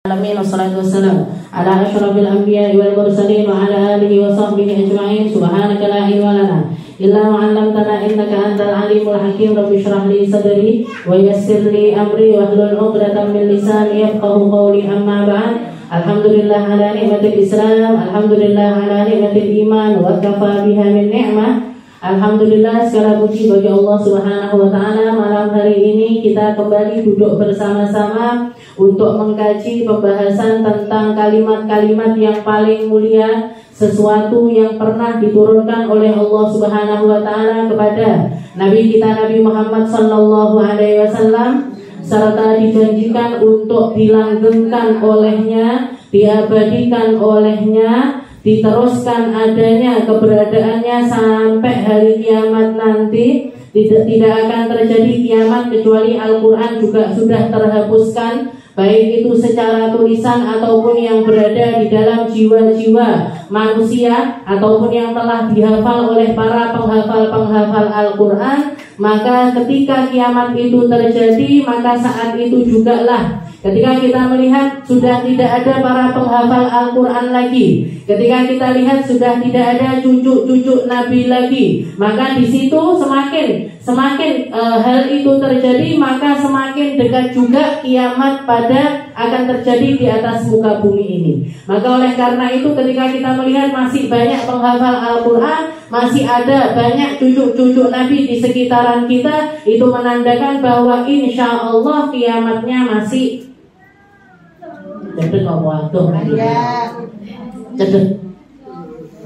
Alamin wassalatu wassalamu ala asyrafil anbiya'i wal mursalin wa ala alihi wa sahbihi ajma'in. Subhanaka la ilma lana illa ma 'allamtana innaka antal alimul hakim. Rabbi shrah li sadri wa yassir li amri wahlul 'uqdatam min lisani yafqahu qawli. Amma ba'd. Alhamdulillah ala ni'matil Islam, alhamdulillah ala ni'matil iman, wa kafa biha min ni'mah. Alhamdulillah, segala puji bagi Allah Subhanahu wa taala. Malam hari ini kita kembali duduk bersama-sama untuk mengkaji pembahasan tentang kalimat-kalimat yang paling mulia, sesuatu yang pernah diturunkan oleh Allah Subhanahu wa taala kepada Nabi kita Nabi Muhammad sallallahu alaihi wasallam, serta dijanjikan untuk dilanggengkan olehnya, diabadikan olehnya, diteruskan adanya keberadaannya sampai hari kiamat nanti. Tidak akan terjadi kiamat kecuali Al-Quran juga sudah terhapuskan, baik itu secara tulisan ataupun yang berada di dalam jiwa-jiwa manusia ataupun yang telah dihafal oleh para penghafal-penghafal Al-Quran. Maka ketika kiamat itu terjadi, maka saat itu jugalah ketika kita melihat sudah tidak ada para penghafal Al-Quran lagi, ketika kita lihat sudah tidak ada cucu-cucu Nabi lagi, maka di situ semakin hal itu terjadi, maka semakin dekat juga kiamat akan terjadi di atas muka bumi ini. Maka oleh karena itu ketika kita melihat masih banyak penghafal Al-Quran, masih ada banyak cucu-cucu Nabi di sekitaran kita, itu menandakan bahwa insya Allah kiamatnya masih cedek apa waduh? Cedek.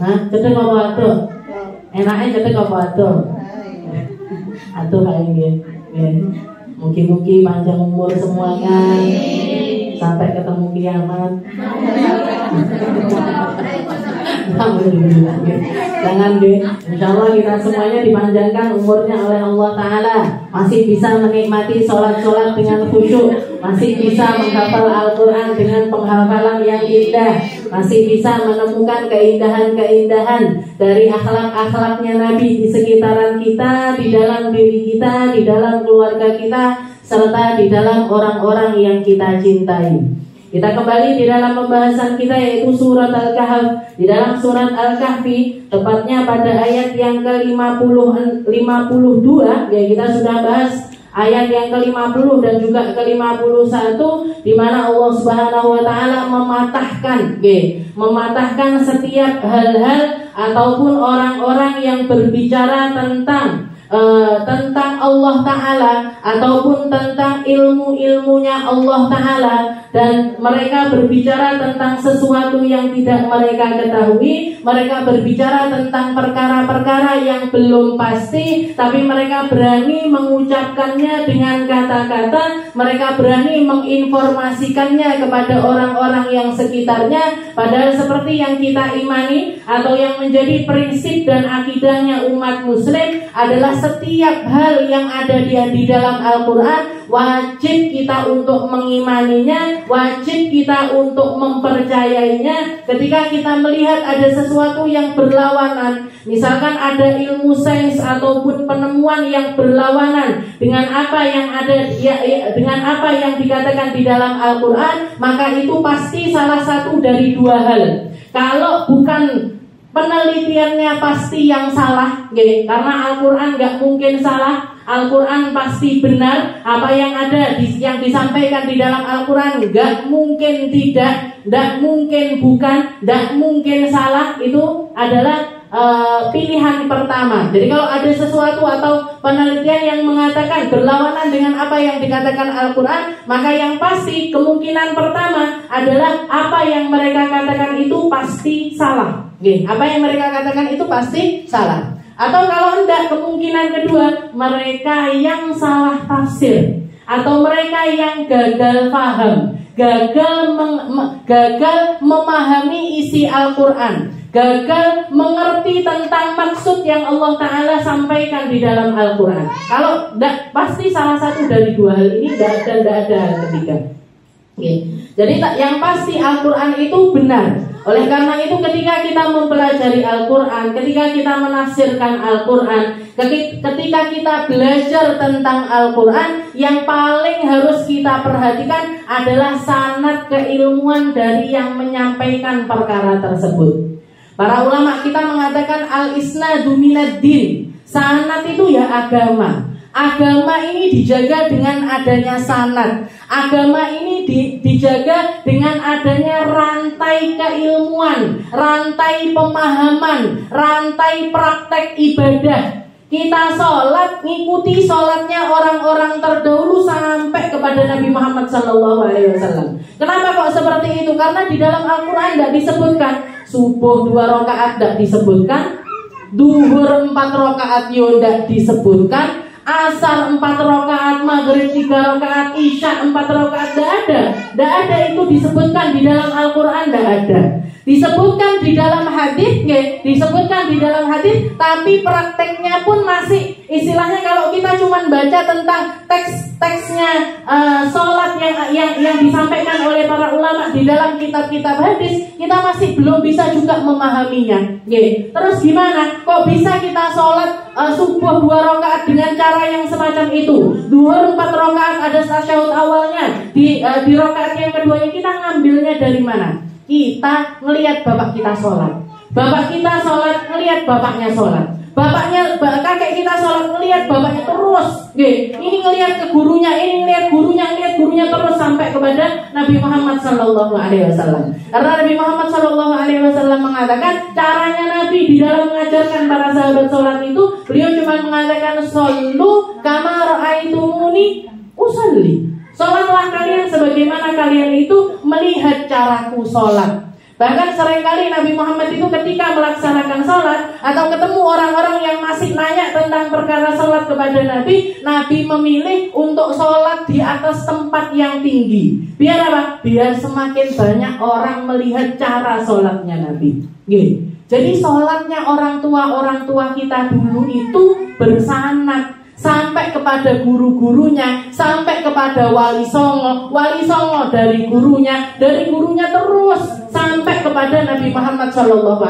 Hah? Cedek apa waduh? Enaknya cedek apa waduh? Aduh kayak mungkin panjang umur semuanya sampai ketemu kiamat. Alhamdulillah. Jangan deh. Insyaallah kita semuanya dipanjangkan umurnya oleh Allah Ta'ala, masih bisa menikmati sholat-sholat dengan khusyuk, masih bisa menghafal Al-Quran dengan penghafalan yang indah, masih bisa menemukan keindahan-keindahan dari akhlak-akhlaknya Nabi di sekitaran kita, di dalam diri kita, di dalam keluarga kita, serta di dalam orang-orang yang kita cintai. Kita kembali di dalam pembahasan kita, yaitu surat Al-Kahf. Di dalam surat Al-Kahfi, tepatnya pada ayat yang ke-52, ya kita sudah bahas ayat yang ke-50 dan juga ke-51, di mana Allah Subhanahu wa taala mematahkan setiap hal-hal ataupun orang-orang yang berbicara tentang Allah Ta'ala ataupun tentang ilmu-ilmunya Allah Ta'ala, dan mereka berbicara tentang sesuatu yang tidak mereka ketahui. Mereka berbicara tentang perkara-perkara yang belum pasti, tapi mereka berani mengucapkannya dengan kata-kata, mereka berani menginformasikannya kepada orang-orang yang sekitarnya. Padahal seperti yang kita imani atau yang menjadi prinsip dan akidahnya umat muslim adalah setiap hal yang ada di dalam Al-Quran wajib kita untuk mengimaninya, wajib kita untuk mempercayainya. Ketika kita melihat ada sesuatu yang berlawanan, misalkan ada ilmu sains ataupun penemuan yang berlawanan dengan apa yang ada dengan apa yang dikatakan di dalam Al-Quran, maka itu pasti salah satu dari dua hal. Kalau bukan penelitiannya pasti yang salah, karena Al-Quran gak mungkin salah, Al-Quran pasti benar. Apa yang ada yang disampaikan di dalam Al-Quran gak mungkin tidak, gak mungkin bukan, gak mungkin salah. Itu adalah pilihan pertama. Jadi kalau ada sesuatu atau penelitian yang mengatakan berlawanan dengan apa yang dikatakan Al-Quran, maka yang pasti kemungkinan pertama adalah apa yang mereka katakan itu pasti salah. Apa yang mereka katakan itu pasti salah. Atau kalau enggak, kemungkinan kedua, mereka yang salah tafsir, atau mereka yang gagal paham, gagal memahami isi Al-Quran, gagal mengerti tentang maksud yang Allah Ta'ala sampaikan di dalam Al-Quran. Kalau enggak, pasti salah satu dari dua hal ini, dan tidak ada hal ketiga. Jadi yang pasti Al-Quran itu benar. Oleh karena itu ketika kita mempelajari Al-Quran, ketika kita menafsirkan Al-Quran, ketika kita belajar tentang Al-Quran, yang paling harus kita perhatikan adalah sanad keilmuan dari yang menyampaikan perkara tersebut. Para ulama kita mengatakan al-isnadu minad-din. Sanad itu ya agama. Agama ini dijaga dengan adanya sanad. Agama ini dijaga dengan adanya rantai keilmuan, rantai pemahaman, rantai praktek ibadah. Kita sholat, ngikuti sholatnya orang-orang terdahulu sampai kepada Nabi Muhammad SAW. Kenapa kok seperti itu? Karena di dalam Al-Quran tidak disebutkan subuh 2 rakaat, tidak disebutkan duhur 4 rakaat, tidak disebutkan asar 4 rakaat, maghrib 3 rakaat, isya 4 rakaat, tidak ada itu disebutkan di dalam Al-Quran, tidak ada. Disebutkan di dalam hadis, disebutkan di dalam hadis, tapi prakteknya pun masih istilahnya kalau kita cuma baca tentang teks-teksnya sholat yang disampaikan oleh para ulama di dalam kitab-kitab hadis, kita masih belum bisa juga memahaminya. Terus gimana? Kok bisa kita sholat subuh 2 rakaat dengan cara yang semacam itu? Duhur 4 rakaat ada tasyahud awalnya, di rakaat yang keduanya kita ngambilnya dari mana? Kita ngelihat bapak kita sholat, bapak kita sholat ngelihat bapaknya sholat, kakek kita sholat ngelihat bapaknya terus. Ini ngelihat ke gurunya, ini ngelihat gurunya terus sampai kepada Nabi Muhammad SAW. Karena Nabi Muhammad SAW mengatakan caranya Nabi di dalam mengajarkan para sahabat sholat itu, beliau cuma mengatakan shollu kama ra'aitumuni usalli. Sholatlah kalian sebagaimana kalian itu melihat caraku sholat. Bahkan seringkali Nabi Muhammad itu ketika melaksanakan sholat atau ketemu orang-orang yang masih nanya tentang perkara sholat kepada Nabi, Nabi memilih untuk sholat di atas tempat yang tinggi. Biar apa? Biar semakin banyak orang melihat cara sholatnya Nabi. Jadi sholatnya orang tua kita dulu itu bersanad sampai kepada guru-gurunya, sampai kepada wali songo dari gurunya terus sampai kepada Nabi Muhammad SAW.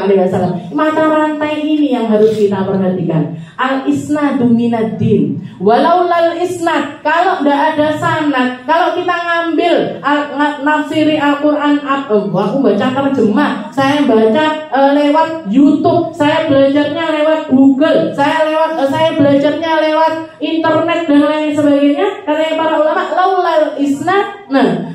Mata rantai ini yang harus kita perhatikan. Al-isnadu minad-din. Walau lal isnad, kalau tidak ada sanad, kalau kita ngambil nafsiri Al-Quran, aku baca terjemah, saya baca lewat YouTube, saya belajarnya lewat Google, saya belajarnya lewat internet dan lain sebagainya. Kata para ulama, laulal isnad,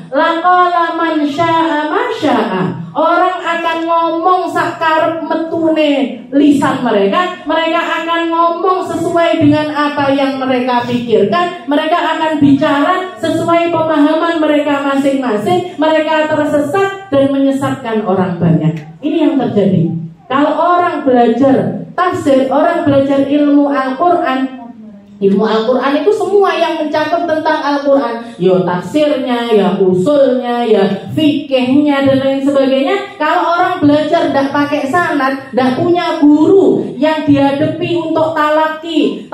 laqala man syaa ma syaa. Orang akan ngomong sakarep metune lisan mereka akan ngomong sesuai dengan apa yang mereka pikirkan, mereka akan bicara sesuai pemahaman mereka masing-masing, mereka tersesat dan menyesatkan orang banyak. Ini yang terjadi. Kalau orang belajar tafsir, orang belajar ilmu Al-Quran, ilmu Al-Quran itu semua yang mencakup tentang Al-Quran, ya tafsirnya, ya usulnya, ya fikihnya dan lain sebagainya. Kalau orang belajar tidak pakai sanad, tidak punya guru yang dihadapi untuk talaki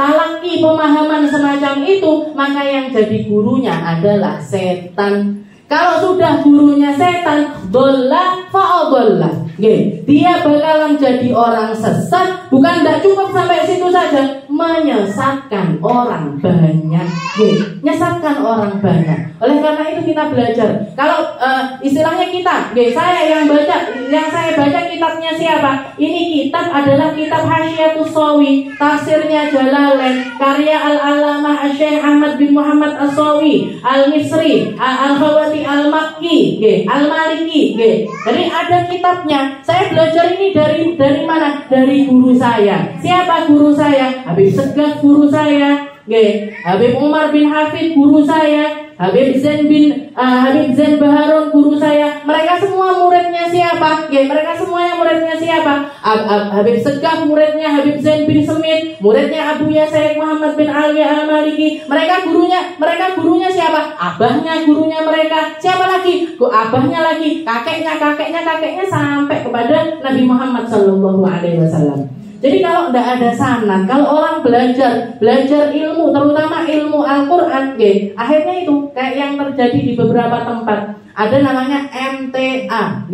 pemahaman semacam itu, maka yang jadi gurunya adalah setan. Kalau sudah gurunya setan, dolla fa'adollah, dia bakalan jadi orang sesat. Bukan tidak cukup sampai situ saja, menyesatkan orang banyak, menyesatkan orang banyak. Oleh karena itu kita belajar. Kalau istilahnya kita, saya yang saya baca kitabnya siapa? Ini kitab adalah kitab Hasyiatus Shawi, tafsirnya Jalalain, karya Al-Allamah Syekh Ahmad bin Muhammad As-Shawi Al-Misri Al-Khawati Al-Makki, Al-Maliki. Jadi ada kitabnya. Saya belajar ini dari mana? Dari guru saya. Siapa guru saya? Habib Segaf guru saya, Habib Umar bin Hafid guru saya, Habib Zain Baharun guru saya. Mereka semua muridnya siapa? Mereka semuanya muridnya siapa? Habib Segaf muridnya Habib Zain bin Semit, muridnya Abuya Syekh Muhammad bin Ali Al-Maliki. Mereka gurunya siapa? Abahnya gurunya mereka. Siapa lagi? Abahnya lagi, kakeknya sampai kepada Nabi Muhammad SAW. Jadi kalau tidak ada sanad, kalau orang belajar ilmu, terutama ilmu Al-Quran, akhirnya itu kayak yang terjadi di beberapa tempat. Ada namanya MTA,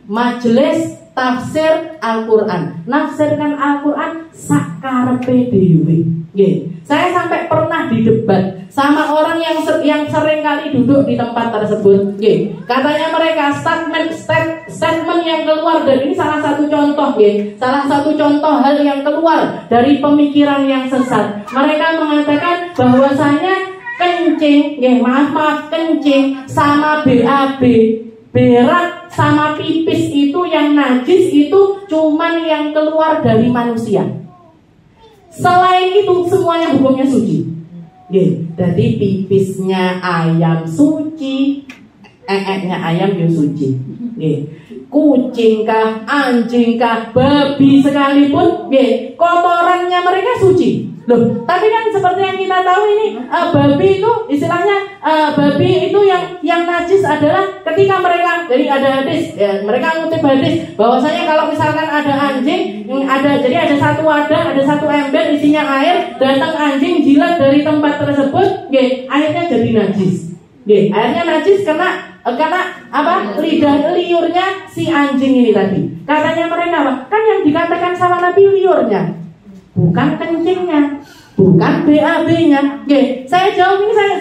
Majelis Tafsir Al-Quran. Nafsirkan Al-Quran sak karepe dhewe. Nggih. Saya sampai pernah didebat sama orang yang sering kali duduk di tempat tersebut. Nggih. Katanya mereka statement yang keluar dari ini salah satu contoh, nggih. Salah satu contoh hal yang keluar dari pemikiran yang sesat. Mereka mengatakan bahwasanya kencing, nggih, maaf kencing sama BAB, berak sama pipis itu yang najis itu cuman yang keluar dari manusia. Selain itu semuanya hukumnya suci. Jadi pipisnya ayam suci, nya ayam ya suci. Kucing kah, anjing kah, babi sekalipun, kotorannya mereka suci. Loh, tapi kan seperti yang kita tahu ini, babi itu istilahnya babi itu yang najis adalah ketika mereka, jadi ada hadis, mereka ngutip hadis bahwasanya kalau misalkan ada anjing, jadi ada satu wadah, ada satu ember isinya air, datang anjing jilat dari tempat tersebut, airnya jadi najis. Airnya najis karena apa? Liurnya si anjing ini tadi. Katanya mereka apa? Kan yang dikatakan sama Nabi liurnya, bukan kencingnya, bukan BAB-nya. Saya jawab ini, saya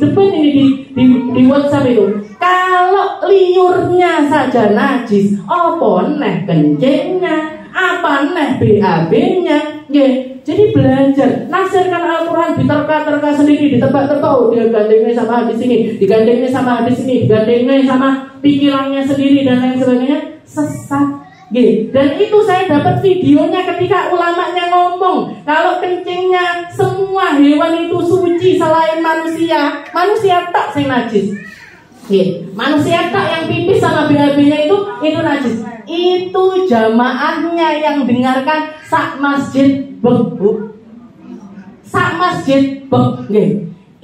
depan ini di WhatsApp itu. Kalau liurnya saja najis, apa neh kencingnya, apa neh BAB-nya? Jadi belajar, nafsirkan Al-Quran diterka-terka sendiri, ditebak-tebak, dia gandengnya sama hadis ini, digandengnya sama hadis ini, digandengnya sama pikirannya sendiri dan lain sebagainya, sesat. Dan itu saya dapat videonya ketika ulamanya ngomong kalau kencingnya semua hewan itu suci selain manusia. Manusia tak sing najis. Manusia tak yang pipis sama BAB-nya itu najis. Itu jamaahnya yang dengarkan sak masjid bek. Sak masjid bek.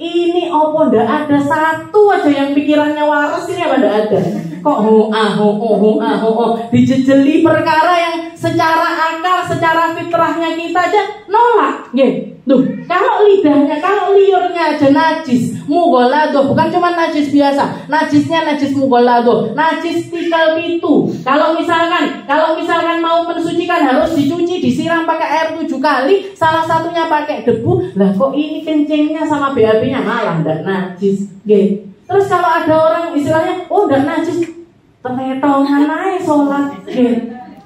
Ini opo ndak ada satu aja yang pikirannya waras ini, apa ndak ada? Kok dijejeli perkara yang secara akal, secara fitrahnya kita aja nolak. Tuh, kalau lidahnya, kalau liurnya aja najis, mughalladhah, bukan cuma najis biasa, najisnya najis mughalladhah, najis tikal pitu. Kalau misalkan mau mensucikan harus dicuci, disiram pakai air 7 kali, salah satunya pakai debu. Lah kok ini kencingnya sama BAB-nya malah ndak najis. Terus kalau ada orang istilahnya, oh ndak najis, teletongan aja sholat.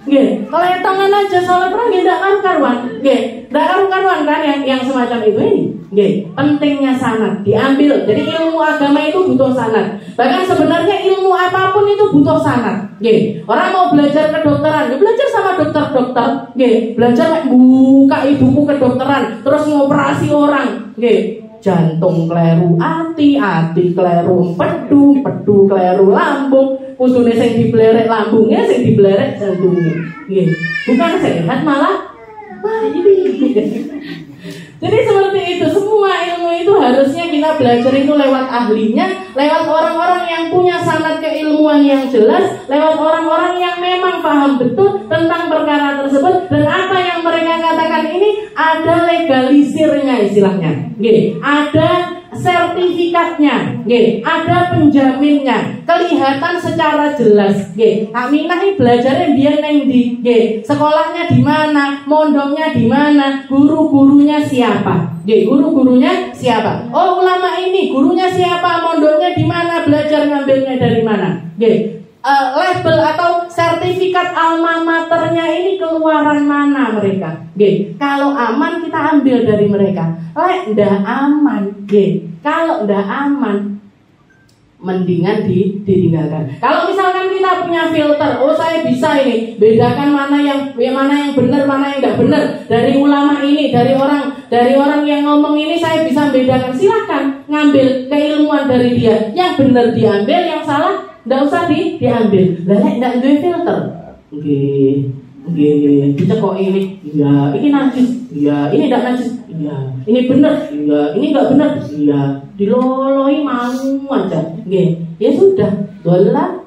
Teletongan aja sholat orang ndak karuan. Ndak karuan kan yang semacam itu ini. Pentingnya sanad diambil. Jadi ilmu agama itu butuh sanad. Bahkan sebenarnya ilmu apapun itu butuh sanad. Orang mau belajar kedokteran, belajar sama dokter-dokter. Belajar buka buku kedokteran, terus ngoperasi orang. Jantung kleru ati kleru empedu kleru lambung, kudune sing diblerek lambungnya, sing diblerek jantungnya. Bukan sehat malah mati. Jadi seperti itu, semua ilmu itu harusnya kita belajar itu lewat ahlinya, lewat orang-orang yang punya sanad keilmuan yang jelas, lewat orang-orang yang memang paham betul tentang perkara tersebut, dan apa yang mereka katakan ini ada legalisirnya istilahnya. Ada sertifikatnya, ada penjaminnya, kelihatan secara jelas. Aminah ini belajarnya dia neng di, sekolahnya di mana, mondongnya di mana, guru-gurunya siapa? Guru-gurunya siapa? Oh, ulama ini gurunya siapa, mondongnya di mana, belajar ngambilnya dari mana? Label atau sertifikat alma maternya ini keluaran mana mereka? Kalau aman kita ambil dari mereka. Ndak aman. Kalau ndak aman, mendingan ditinggalkan. Kalau misalkan kita punya filter, oh saya bisa ini bedakan mana yang benar, mana yang nggak benar dari ulama ini, dari orang yang ngomong ini, saya bisa bedakan. Silakan ngambil keilmuan dari dia. Yang benar diambil, yang salah nggak usah diambil. Lah nggak ada filter. Kita kok ini, iya, ini najis, iya, ini tidak najis, iya, ini benar, iya, ini nggak benar, iya, diloloi mau aja, ya sudah, dolar,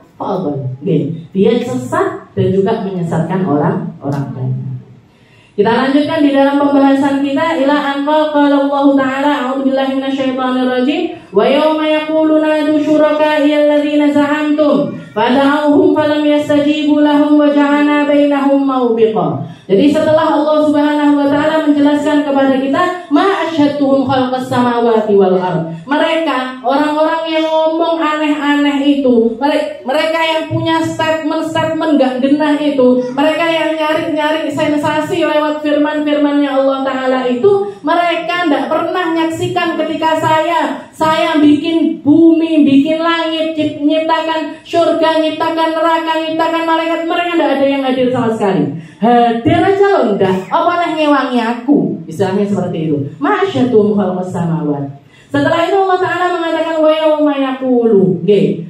dia sesat dan juga menyesatkan orang banyak. Kita lanjutkan di dalam pembahasan kita. Ila anqa qala Allah Ta'ala, a'udzubillahi minasyaitonir rajim, wa yauma yaqulu nadu syuraka'i alladzina za'amtum fada'awhum falam yastajibu lahum wa ja'alna bainahum mawbiqa Jadi setelah Allah Subhanahu wa taala menjelaskan kepada kita, ma asyhadtuhum khalqas samawati wal ard. Mereka, orang-orang yang ngomong aneh-aneh itu, mereka yang punya statement gak genah itu, mereka yang nyari-nyari sensasi lewat firman-firmannya Allah taala itu, mereka ndak pernah nyaksikan ketika saya bikin bumi, bikin langit, nyiptakan surga, nyiptakan neraka, nyiptakan malaikat, mereka ndak ada yang hadir sama sekali. Hadir aja loh ndak, apa ngewangi aku, istilahnya seperti itu. Masyaallah khalqas samawat. Setelah itu Allah Ta'ala mengatakan wa yauma yaqulu,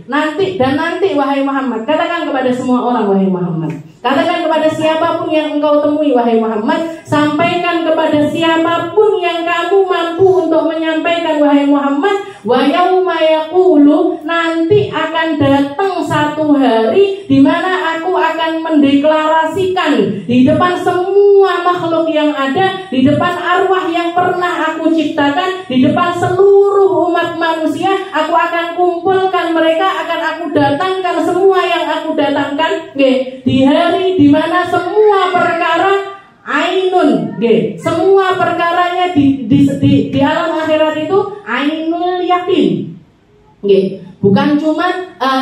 nanti wahai Muhammad, katakan kepada semua orang wahai Muhammad, katakan kepada siapapun yang engkau temui wahai Muhammad, sampaikan kepada siapapun yang kamu mampu untuk menyampaikan wahai Muhammad, wa yauma yaqulu, nanti akan datang satu hari di mana aku akan mendeklarasikan di depan semua makhluk yang ada, di depan arwah yang pernah aku ciptakan, di depan seluruh umat manusia, aku akan kumpulkan mereka, akan aku datangkan semua yang aku datangkan, di hari di mana semua perkara ainun, semua perkaranya di alam akhirat itu ainul yakin, bukan cuman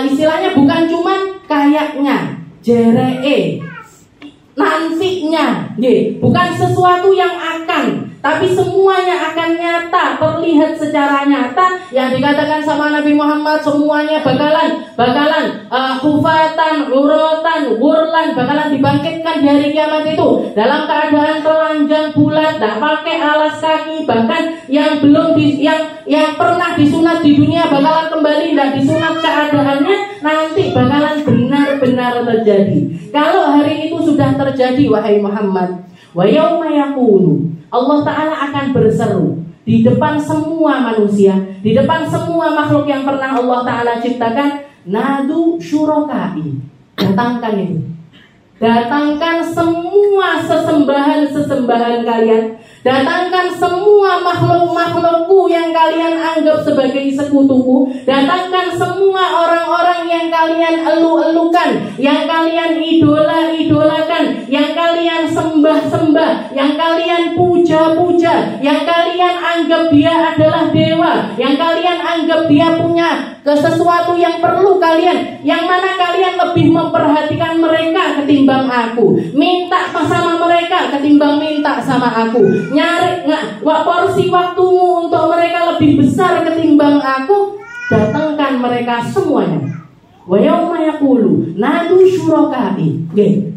istilahnya bukan cuman kayaknya, jeree, nantinya, bukan sesuatu yang akan, tapi semuanya akan nyata, terlihat secara nyata. Yang dikatakan sama Nabi Muhammad, semuanya bakalan hufatan, urotan, wurlan, bakalan dibangkitkan di hari kiamat itu dalam keadaan telanjang bulat, tak pakai alas kaki, bahkan yang yang pernah disunat di dunia bakalan kembali tidak disunat keadaannya, nanti bakalan benar-benar terjadi. Kalau hari itu sudah terjadi wahai Muhammad, wa yauma yaqulu, Allah Ta'ala akan berseru di depan semua manusia, di depan semua makhluk yang pernah Allah Ta'ala ciptakan, nadu syurokai, datangkan itu, datangkan semua sesembahan kalian, datangkan semua makhluk-makhlukku yang kalian anggap sebagai sekutuku, datangkan semua orang-orang yang kalian elu-elukan, yang kalian idola-idolakan, yang kalian sembah-sembah, yang kalian puja-puja, yang kalian anggap dia adalah dewa, yang kalian anggap dia punya sesuatu yang perlu kalian, yang mana kalian lebih memperhatikan mereka ketimbang aku, minta sama mereka ketimbang minta sama aku, nyari porsi waktumu untuk mereka lebih besar ketimbang aku, datangkan mereka semuanya. Wa yauma yaqulu nadu syurokai,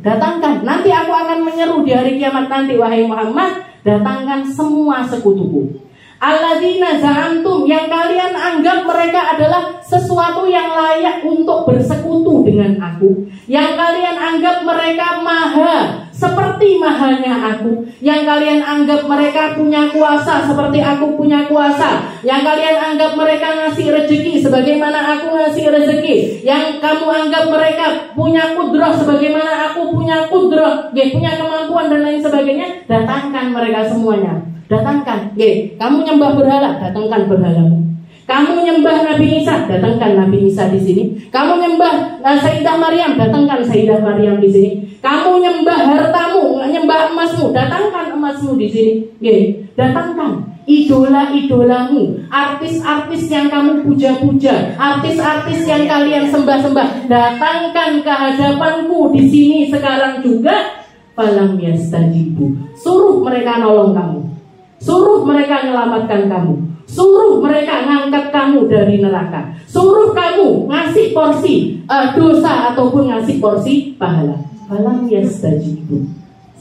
datangkan, nanti aku akan menyeru di hari kiamat nanti wahai Muhammad, datangkan semua sekutuku, alladzina za'antum, yang kalian anggap mereka adalah sesuatu yang layak untuk bersekutu dengan aku, yang kalian anggap mereka maha seperti mahanya aku, yang kalian anggap mereka punya kuasa seperti aku punya kuasa, yang kalian anggap mereka ngasih rezeki sebagaimana aku ngasih rezeki, yang kamu anggap mereka punya kudrah sebagaimana aku punya kudrah, punya kemampuan dan lain sebagainya, datangkan mereka semuanya. Datangkan, kamu nyembah berhala, datangkan berhalamu. Kamu nyembah Nabi Isa, datangkan Nabi Isa di sini. Kamu nyembah Sayyidah Maryam, datangkan Sayyidah Maryam di sini. Kamu nyembah hartamu, nyembah emasmu, datangkan emasmu di sini. Datangkan idola-idolamu, artis-artis yang kamu puja-puja, artis-artis yang kalian sembah-sembah, datangkan ke hadapanku di sini sekarang juga. Falam yastajibu, suruh mereka nolong kamu, suruh mereka menyelamatkan kamu, suruh mereka ngangkat kamu dari neraka, suruh kamu ngasih porsi dosa ataupun ngasih porsi pahala. Falam yastajibu,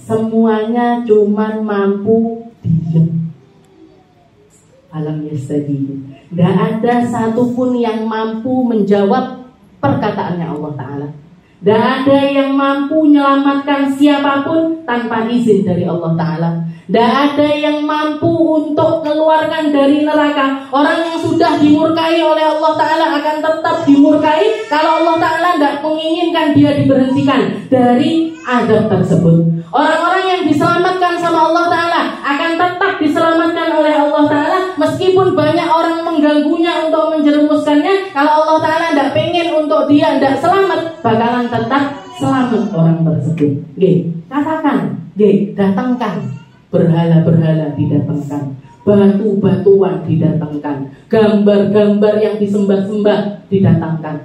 semuanya cuman mampu diam. Falam yastajibu, tidak ada satupun yang mampu menjawab perkataannya Allah Ta'ala. Tidak ada yang mampu menyelamatkan siapapun tanpa izin dari Allah Ta'ala. Tidak ada yang mampu untuk keluarkan dari neraka. Orang yang sudah dimurkai oleh Allah Ta'ala akan tetap dimurkai kalau Allah Ta'ala tidak menginginkan dia diberhentikan dari azab tersebut. Orang-orang yang diselamatkan sama Allah Ta'ala akan tetap diselamatkan oleh Allah Ta'ala, meskipun banyak orang mengganggunya untuk menjerumuskannya. Kalau Allah Ta'ala tidak pengen untuk dia tidak selamat, bakalan tetap selamat orang tersebut. Katakan, datangkan berhala-berhala, didatangkan batu-batuan, didatangkan gambar-gambar yang disembah-sembah, didatangkan.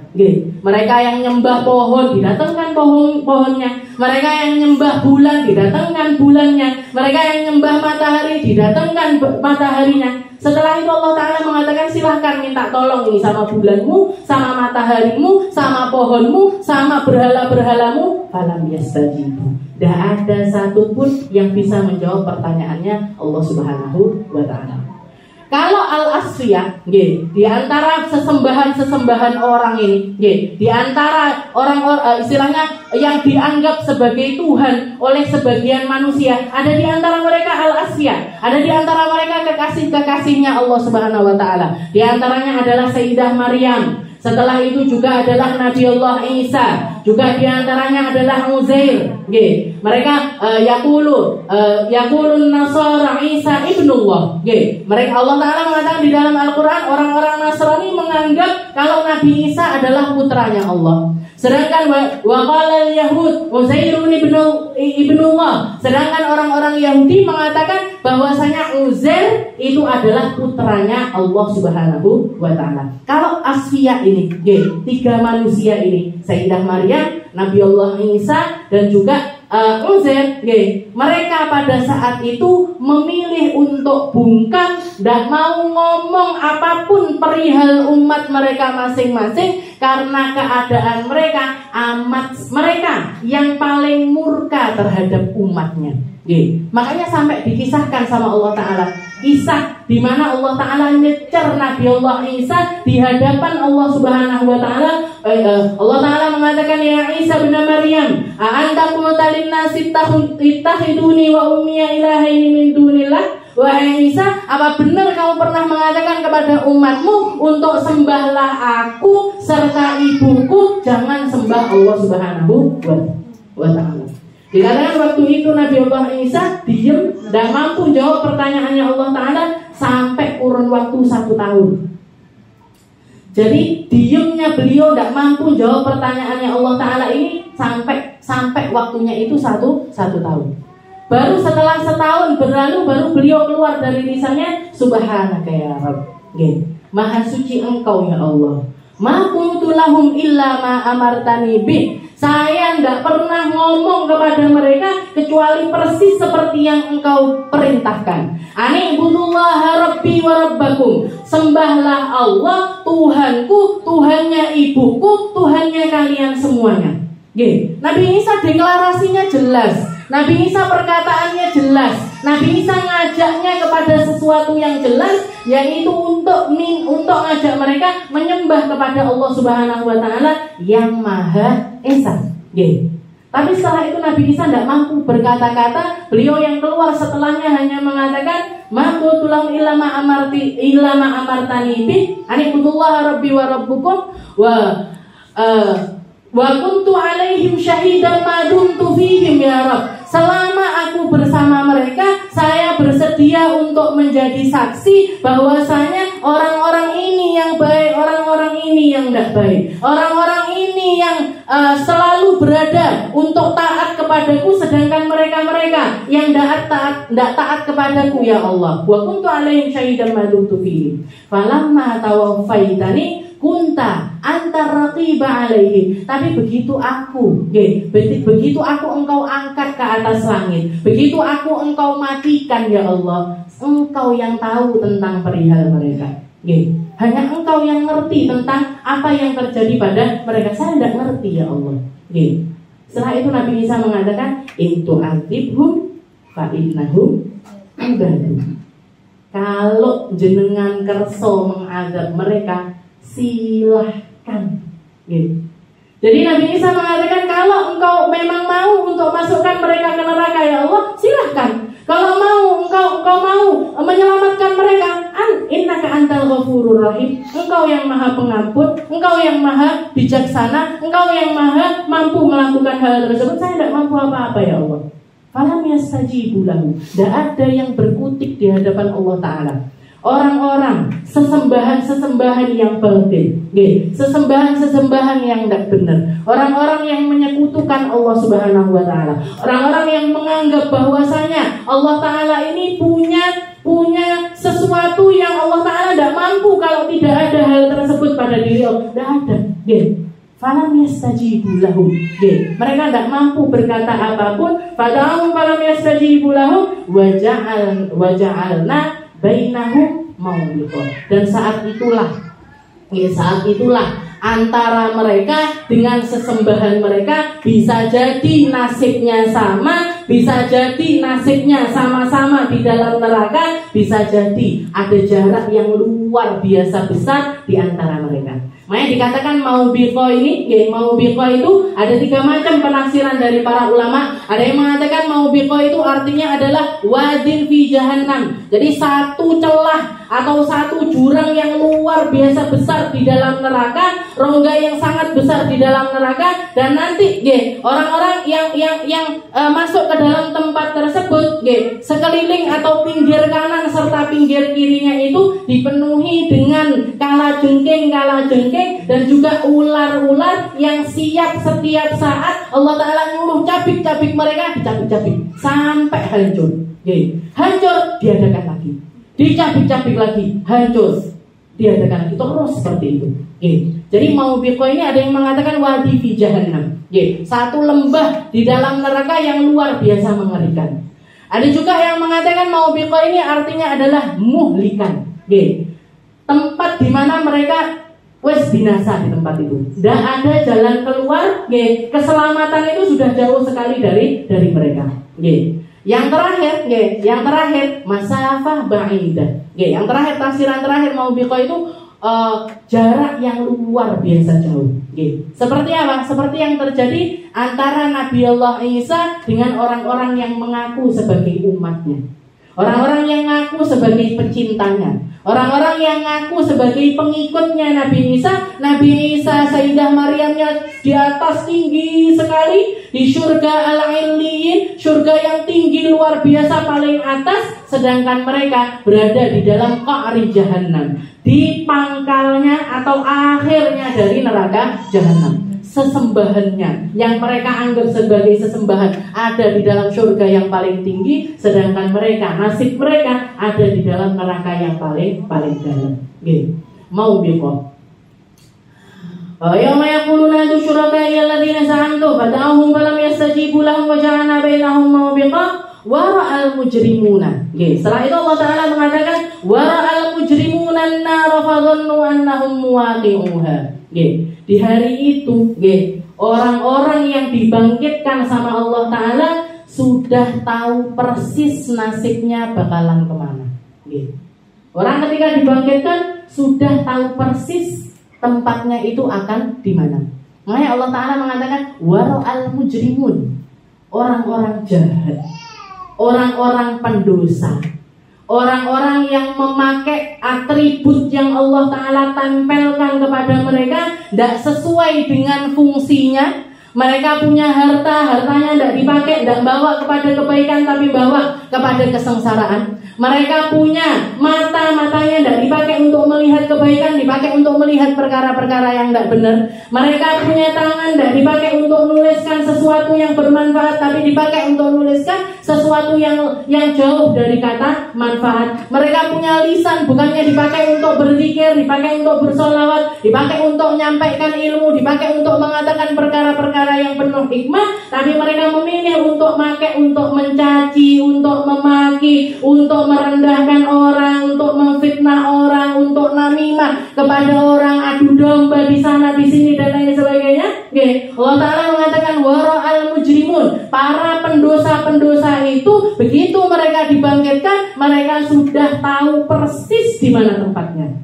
Mereka yang nyembah pohon, didatangkan pohonnya. Mereka yang nyembah bulan, didatangkan bulannya. Mereka yang nyembah matahari, didatangkan mataharinya. Setelah itu Allah Ta'ala mengatakan, silahkan minta tolong ini sama bulanmu, sama mataharimu, sama pohonmu, sama berhala-berhalamu. Falam yastajibu. Tidak ada satupun yang bisa menjawab pertanyaannya Allah Subhanahu wa Ta'ala. Kalau al-asfiyah, di antara sesembahan-sesembahan orang ini, di antara orang-orang istilahnya yang dianggap sebagai Tuhan oleh sebagian manusia, ada di antara mereka al-asfiyah, ada di antara mereka kekasih-kekasihnya Allah Subhanahu wa Ta'ala. Di antaranya adalah Sayyidah Maryam. Setelah itu juga adalah Nabi Allah Isa. Juga diantaranya adalah Uzair. Mereka yaqulun Nasara Isa ibnullah. Mereka, Allah Ta'ala mengatakan di dalam Al-Quran, orang-orang Nasrani menganggap kalau Nabi Isa adalah putranya Allah. Sedangkan waqala al-Yahud Uzairun ibnullah. Sedangkan orang-orang Yahudi mengatakan bahwasanya Uzair itu adalah putranya Allah Subhanahu wa Ta'ala. Kalau asfiyah ini, tiga manusia ini, Sayyidah Maryam, Nabi Allah Isa, dan juga Uzair, mereka pada saat itu memilih untuk bungkam, dan mau ngomong apapun perihal umat mereka masing-masing, karena keadaan mereka yang paling murka terhadap umatnya. Makanya sampai dikisahkan sama Allah Ta'ala, kisah di mana Allah Ta'ala nyecer Nabi Allah Isa di hadapan Allah Subhanahu wa Ta'ala. Allah Ta'ala mengatakan, ya Isa bin Maryam, a'anta qulta lin-nasi ittakhiduni wa ummiya ilahaini min dunillah. Wahai Isa, apa benar kamu pernah mengatakan kepada umatmu untuk sembahlah aku serta ibuku, jangan sembah Allah Subhanahu wa Ta'ala. Dikatakan waktu itu Nabi Allah Isa diam, dan mampu jawab pertanyaannya Allah Ta'ala sampai kurun waktu 1 tahun. Jadi diamnya beliau tidak mampu jawab pertanyaannya Allah Ta'ala ini sampai waktunya itu satu tahun. Baru setelah setahun berlalu, baru beliau keluar dari lisannya, Subhanaka ya Rabb. Maha suci Engkau ya Allah. Ma kuntu lahum illa ma amartani bih. Saya tidak pernah ngomong kepada mereka kecuali persis seperti yang Engkau perintahkan. Ani'budullaha rabbi wa rabbakum. Sembahlah Allah, Tuhanku, Tuhannya ibuku, Tuhannya kalian semuanya. Nabi Isa deklarasinya jelas, Nabi Isa perkataannya jelas, Nabi Isa ngajaknya kepada sesuatu yang jelas, yaitu untuk ngajak mereka menyembah kepada Allah Subhanahu wa Ta'ala yang Maha Esa. Tapi setelah itu Nabi Isa tidak mampu berkata-kata. Beliau yang keluar setelahnya hanya mengatakan, ma qultu lahum illa ma amartani bi ani'budullaha rabbi wa rabbukum wa kuntu alaihim syahidan ma dumtu fihim ya Rabb. Selama aku bersama mereka, saya bersedia untuk menjadi saksi bahwasanya orang-orang ini yang baik, orang-orang ini yang tidak baik, orang-orang ini yang selalu berada untuk taat kepadaku, sedangkan mereka-mereka yang tidak taat kepadaku ya Allah. Wa kuntu alaihim syahidan ma dumtu fihim. Falamma tawaffaitani kunta antar raqiba alaihi. Tapi begitu aku engkau angkat ke atas langit, begitu engkau matikan ya Allah, engkau yang tahu tentang perihal mereka. Hanya engkau yang ngerti tentang apa yang terjadi pada mereka. Saya tidak ngerti ya Allah. Setelah itu Nabi Isa mengatakan, in tu'adzibhum fa innahum ibadu. Kalau jenengan kerso mengazab mereka, silahkan. Jadi Nabi Isa mengatakan, kalau engkau memang mau untuk masukkan mereka ke neraka ya Allah, silahkan. Kalau mau engkau mau menyelamatkan mereka, innaka antal ghafurur rahim. Engkau yang maha pengampun, engkau yang maha bijaksana, engkau yang maha mampu melakukan hal tersebut. Saya tidak mampu apa-apa ya Allah. Falam yastajibu lahu. Tidak ada yang berkutik di hadapan Allah Ta'ala. orang-orang sesembahan yang batil, sesembahan yang tidak benar, orang-orang yang menyekutukan Allah Subhanahu wa taala, orang-orang yang menganggap bahwasanya Allah taala ini punya sesuatu yang Allah taala tidak mampu kalau tidak ada hal tersebut pada diri Allah. Tidak ada. Falam yastajibu lahum. Mereka tidak mampu berkata apapun. Fada'ahum falam yastajibu lahum wa ja'alna bainahum mawbiqah. Dan saat itulah antara mereka dengan sesembahan mereka bisa jadi nasibnya sama, bisa jadi nasibnya sama-sama di dalam neraka, bisa jadi ada jarak yang luar biasa besar di antara mereka. Makanya dikatakan mawbiqah ini, mawbiqah itu ada 3 macam penafsiran dari para ulama. Ada yang mengatakan mawbiqah itu artinya adalah wadin fi jahannam. Jadi satu celah atau satu jurang yang luar biasa besar di dalam neraka, rongga yang sangat besar di dalam neraka. Dan nanti orang-orang yang masuk ke dalam tempat tersebut, sekeliling atau pinggir kanan serta pinggir kirinya itu dipenuhi dengan kalajengking dan juga ular-ular yang siap setiap saat Allah Ta'ala nyuruh cabik-cabik mereka, dicabik-cabik sampai hancur. Hancur, diadakan lagi, dicabik-cabik lagi, hancur, diadakan lagi, terus seperti itu. Jadi mawbiqah ini ada yang mengatakan wadi fi jahannam, satu lembah di dalam neraka yang luar biasa mengerikan. Ada juga yang mengatakan mawbiqah ini artinya adalah muhlikan, tempat di mana mereka binasa di tempat itu. Tidak ada jalan keluar, keselamatan itu sudah jauh sekali dari mereka. Yang terakhir masafah ba'idah. Yang terakhir, tafsiran terakhir mawbiqah itu jarak yang luar biasa jauh. Seperti apa? Seperti yang terjadi antara Nabi Allah Isa dengan orang-orang yang mengaku sebagai umatnya, orang-orang yang mengaku sebagai pecintanya, orang-orang yang mengaku sebagai pengikutnya Nabi Isa. Nabi Isa, Sayyidah Maryamnya di atas tinggi sekali di surga al-'illiyin, surga yang tinggi luar biasa paling atas, sedangkan mereka berada di dalam qa'ri jahannam, di pangkalnya atau akhirnya dari neraka jahannam. Sesembahannya yang mereka anggap sebagai sesembahan ada di dalam surga yang paling tinggi, sedangkan mereka, nasib mereka ada di dalam neraka yang paling dalam. Mawbiqah. Yawma yaquluna adu syuraka'i alladziina za'amtum fada'ahum falam yastajibu lahum wa ja'alna bainahum mawbiqah wa ra'al mujrimuna. Setelah itu Allah Ta'ala mengatakan wa ra'al mujrimuna an-nar fa dhannu annahum muwaqi'uha. Di hari itu, orang-orang yang dibangkitkan sama Allah Ta'ala sudah tahu persis nasibnya bakalan kemana. Orang ketika dibangkitkan sudah tahu persis tempatnya itu akan di mana. Makanya Allah Ta'ala mengatakan wara'al mujrimun, orang-orang jahat, orang-orang pendosa, orang-orang yang memakai atribut yang Allah Ta'ala tempelkan kepada mereka tidak sesuai dengan fungsinya. Mereka punya hartanya tidak dipakai, tidak bawa kepada kebaikan, tapi bawa kepada kesengsaraan. Mereka punya matanya tidak dipakai untuk melihat kebaikan, dipakai untuk melihat perkara-perkara yang tidak benar. Mereka punya tangan tidak dipakai untuk menuliskan sesuatu yang bermanfaat, tapi dipakai untuk menuliskan sesuatu yang jauh dari kata manfaat. Mereka punya lisan, bukannya dipakai untuk berzikir, dipakai untuk bersolawat, dipakai untuk menyampaikan ilmu, dipakai untuk mengatakan perkara-perkara yang penuh hikmah, tapi mereka memilih untuk mencaci, untuk memaki, untuk merendahkan orang, untuk memfitnah orang, untuk namimah kepada orang, adu domba di sana di sini dan lain sebagainya. Allah Ta'ala mengatakan wara'al mujrimun, para pendosa-pendosa itu begitu mereka dibangkitkan, mereka sudah tahu persis di mana tempatnya.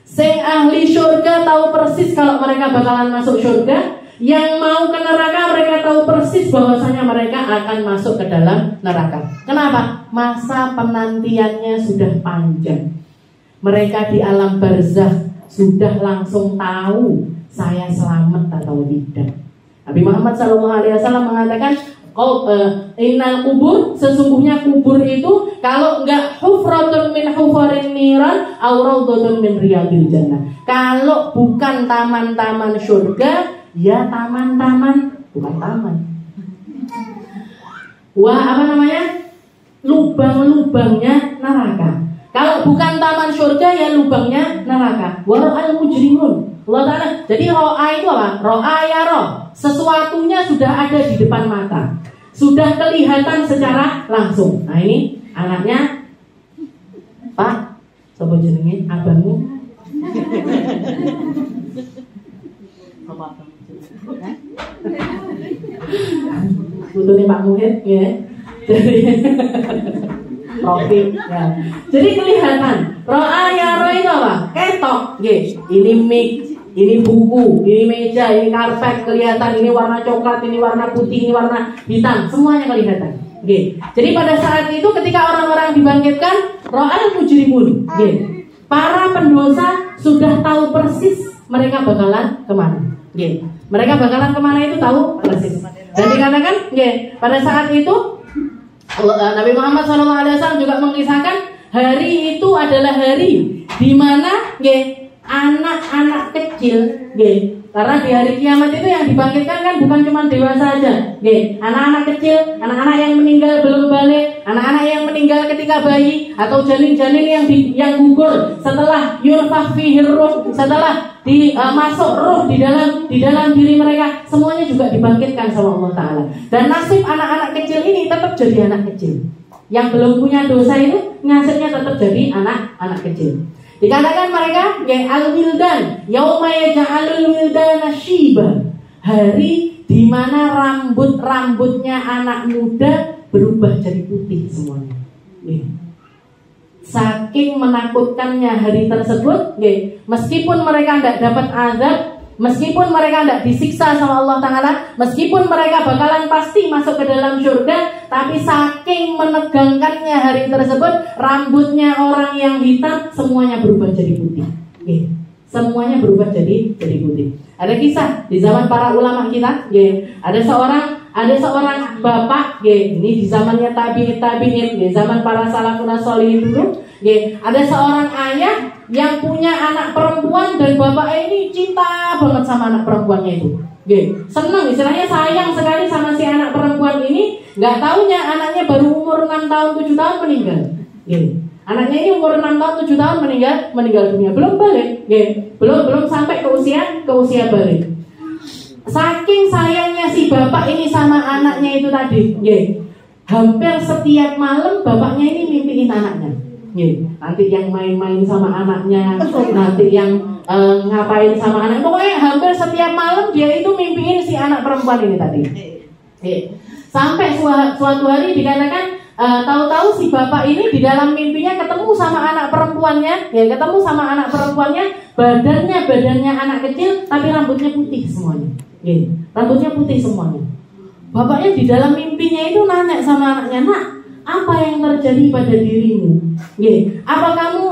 Sing ahli surga tahu persis kalau mereka bakalan masuk surga. Yang mau ke neraka mereka tahu persis bahwasanya mereka akan masuk ke dalam neraka. Kenapa? Masa penantiannya sudah panjang. Mereka di alam barzakh sudah langsung tahu saya selamat atau tidak. Nabi Muhammad SAW mengatakan Innal kubur, sesungguhnya kubur itu kalau enggak hufratun min hufarin niran aw raudhatun min riyadil jannah. Kalau bukan taman-taman surga, ya taman-taman, bukan taman. Lubang-lubangnya neraka. Kalau bukan taman surga, ya lubangnya neraka. Wara'al mujrimun. Allah Ta'ala. Jadi ro'a itu apa? Ro'a ya roh. Sesuatunya sudah ada di depan mata, sudah kelihatan secara langsung. Nah ini anaknya Pak, coba jenenge abangmu. Butuhnya Pak Muhid ya. Jadi Rofi ya. Jadi kelihatan. Ro'a ya roh itu apa? Ketok. Ini mic, ini buku, ini meja, ini karpet kelihatan, ini warna coklat, ini warna putih, ini warna hitam, semuanya kelihatan. Jadi pada saat itu ketika orang-orang dibangkitkan, ro'al mujrimun, para pendosa sudah tahu persis mereka bakalan kemana. Mereka bakalan kemana itu tahu persis. Dan dikatakan, pada saat itu Nabi Muhammad SAW juga mengisahkan hari itu adalah hari di mana anak-anak kecil, karena di hari kiamat itu yang dibangkitkan kan bukan cuma dewasa saja, anak-anak kecil, anak-anak yang meninggal belum balik, anak-anak yang meninggal ketika bayi, atau janin-janin yang gugur setelah yunfakh fihi ruh, setelah masuk ruh di dalam diri mereka, semuanya juga dibangkitkan sama Allah Ta'ala. Dan nasib anak-anak kecil ini tetap jadi anak kecil. Yang belum punya dosa itu nasibnya tetap jadi anak-anak kecil. Dikatakan mereka al-wildan yauma yaj'alul wildana syiba, hari di mana rambut-rambutnya anak muda berubah jadi putih semuanya. Saking menakutkannya hari tersebut, meskipun mereka tidak dapat azab, meskipun mereka tidak disiksa sama Allah Ta'ala, meskipun mereka bakalan pasti masuk ke dalam surga, tapi saking menegangkannya hari tersebut, rambutnya orang yang hitam semuanya berubah jadi putih. Semuanya berubah jadi putih. Ada kisah di zaman para ulama kita, ada seorang bapak, ini di zamannya tabi'in, zaman para salafun sholihin dulu, ada seorang ayah yang punya anak perempuan dan bapaknya ini cinta banget sama anak perempuannya itu. Senang, istilahnya sayang sekali sama si anak perempuan ini. Nggak taunya anaknya baru umur 6 tahun 7 tahun meninggal. Anaknya ini umur 6 tahun 7 tahun meninggal dunia, belum balik, belum sampai ke usia balik. Saking sayangnya si bapak ini sama anaknya itu tadi, hampir setiap malam bapaknya ini mimpiin anaknya. Nanti yang main-main sama anaknya, nanti yang ngapain sama anaknya. Pokoknya hampir setiap malam dia itu mimpiin si anak perempuan ini tadi. Sampai suatu hari dikatakan tahu-tahu si bapak ini di dalam mimpinya ketemu sama anak perempuannya, badannya anak kecil tapi rambutnya putih semuanya. Rambutnya putih semuanya. Bapaknya di dalam mimpinya itu nanya sama anaknya, "Nak, apa yang terjadi pada dirimu? Apa kamu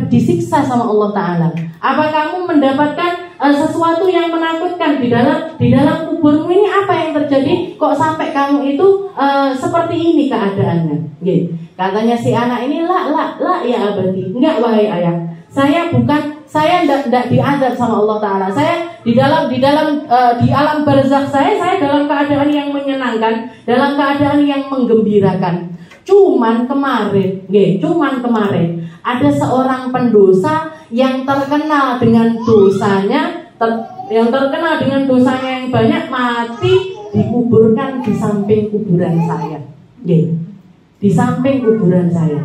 disiksa sama Allah Ta'ala? Apa kamu mendapatkan sesuatu yang menakutkan di dalam kuburmu ini? Apa yang terjadi? Kok sampai kamu itu seperti ini keadaannya?" Katanya si anak ini, la ya abadi, enggak wahai ayah. Saya tidak diazab sama Allah Ta'ala. Saya di alam barzakh saya dalam keadaan yang menyenangkan, dalam keadaan yang menggembirakan. Cuman kemarin ada seorang pendosa yang terkenal dengan dosanya, yang banyak, mati dikuburkan di samping kuburan saya. Di samping kuburan saya.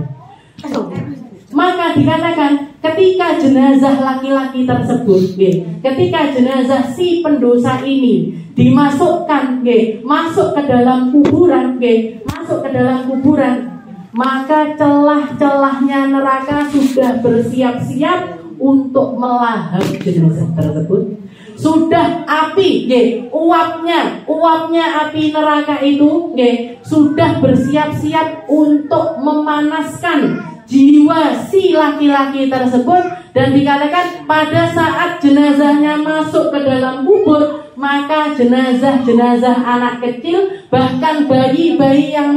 Maka dikatakan ketika jenazah laki-laki tersebut, ketika jenazah si pendosa ini dimasukkan, masuk ke dalam kuburan, maka celah-celahnya neraka sudah bersiap-siap untuk melahap jenazah tersebut. Sudah api, uapnya api neraka itu, sudah bersiap-siap untuk memanaskan jiwa si laki-laki tersebut. Dan dikatakan pada saat jenazahnya masuk ke dalam kubur, maka jenazah anak kecil, bahkan bayi-bayi yang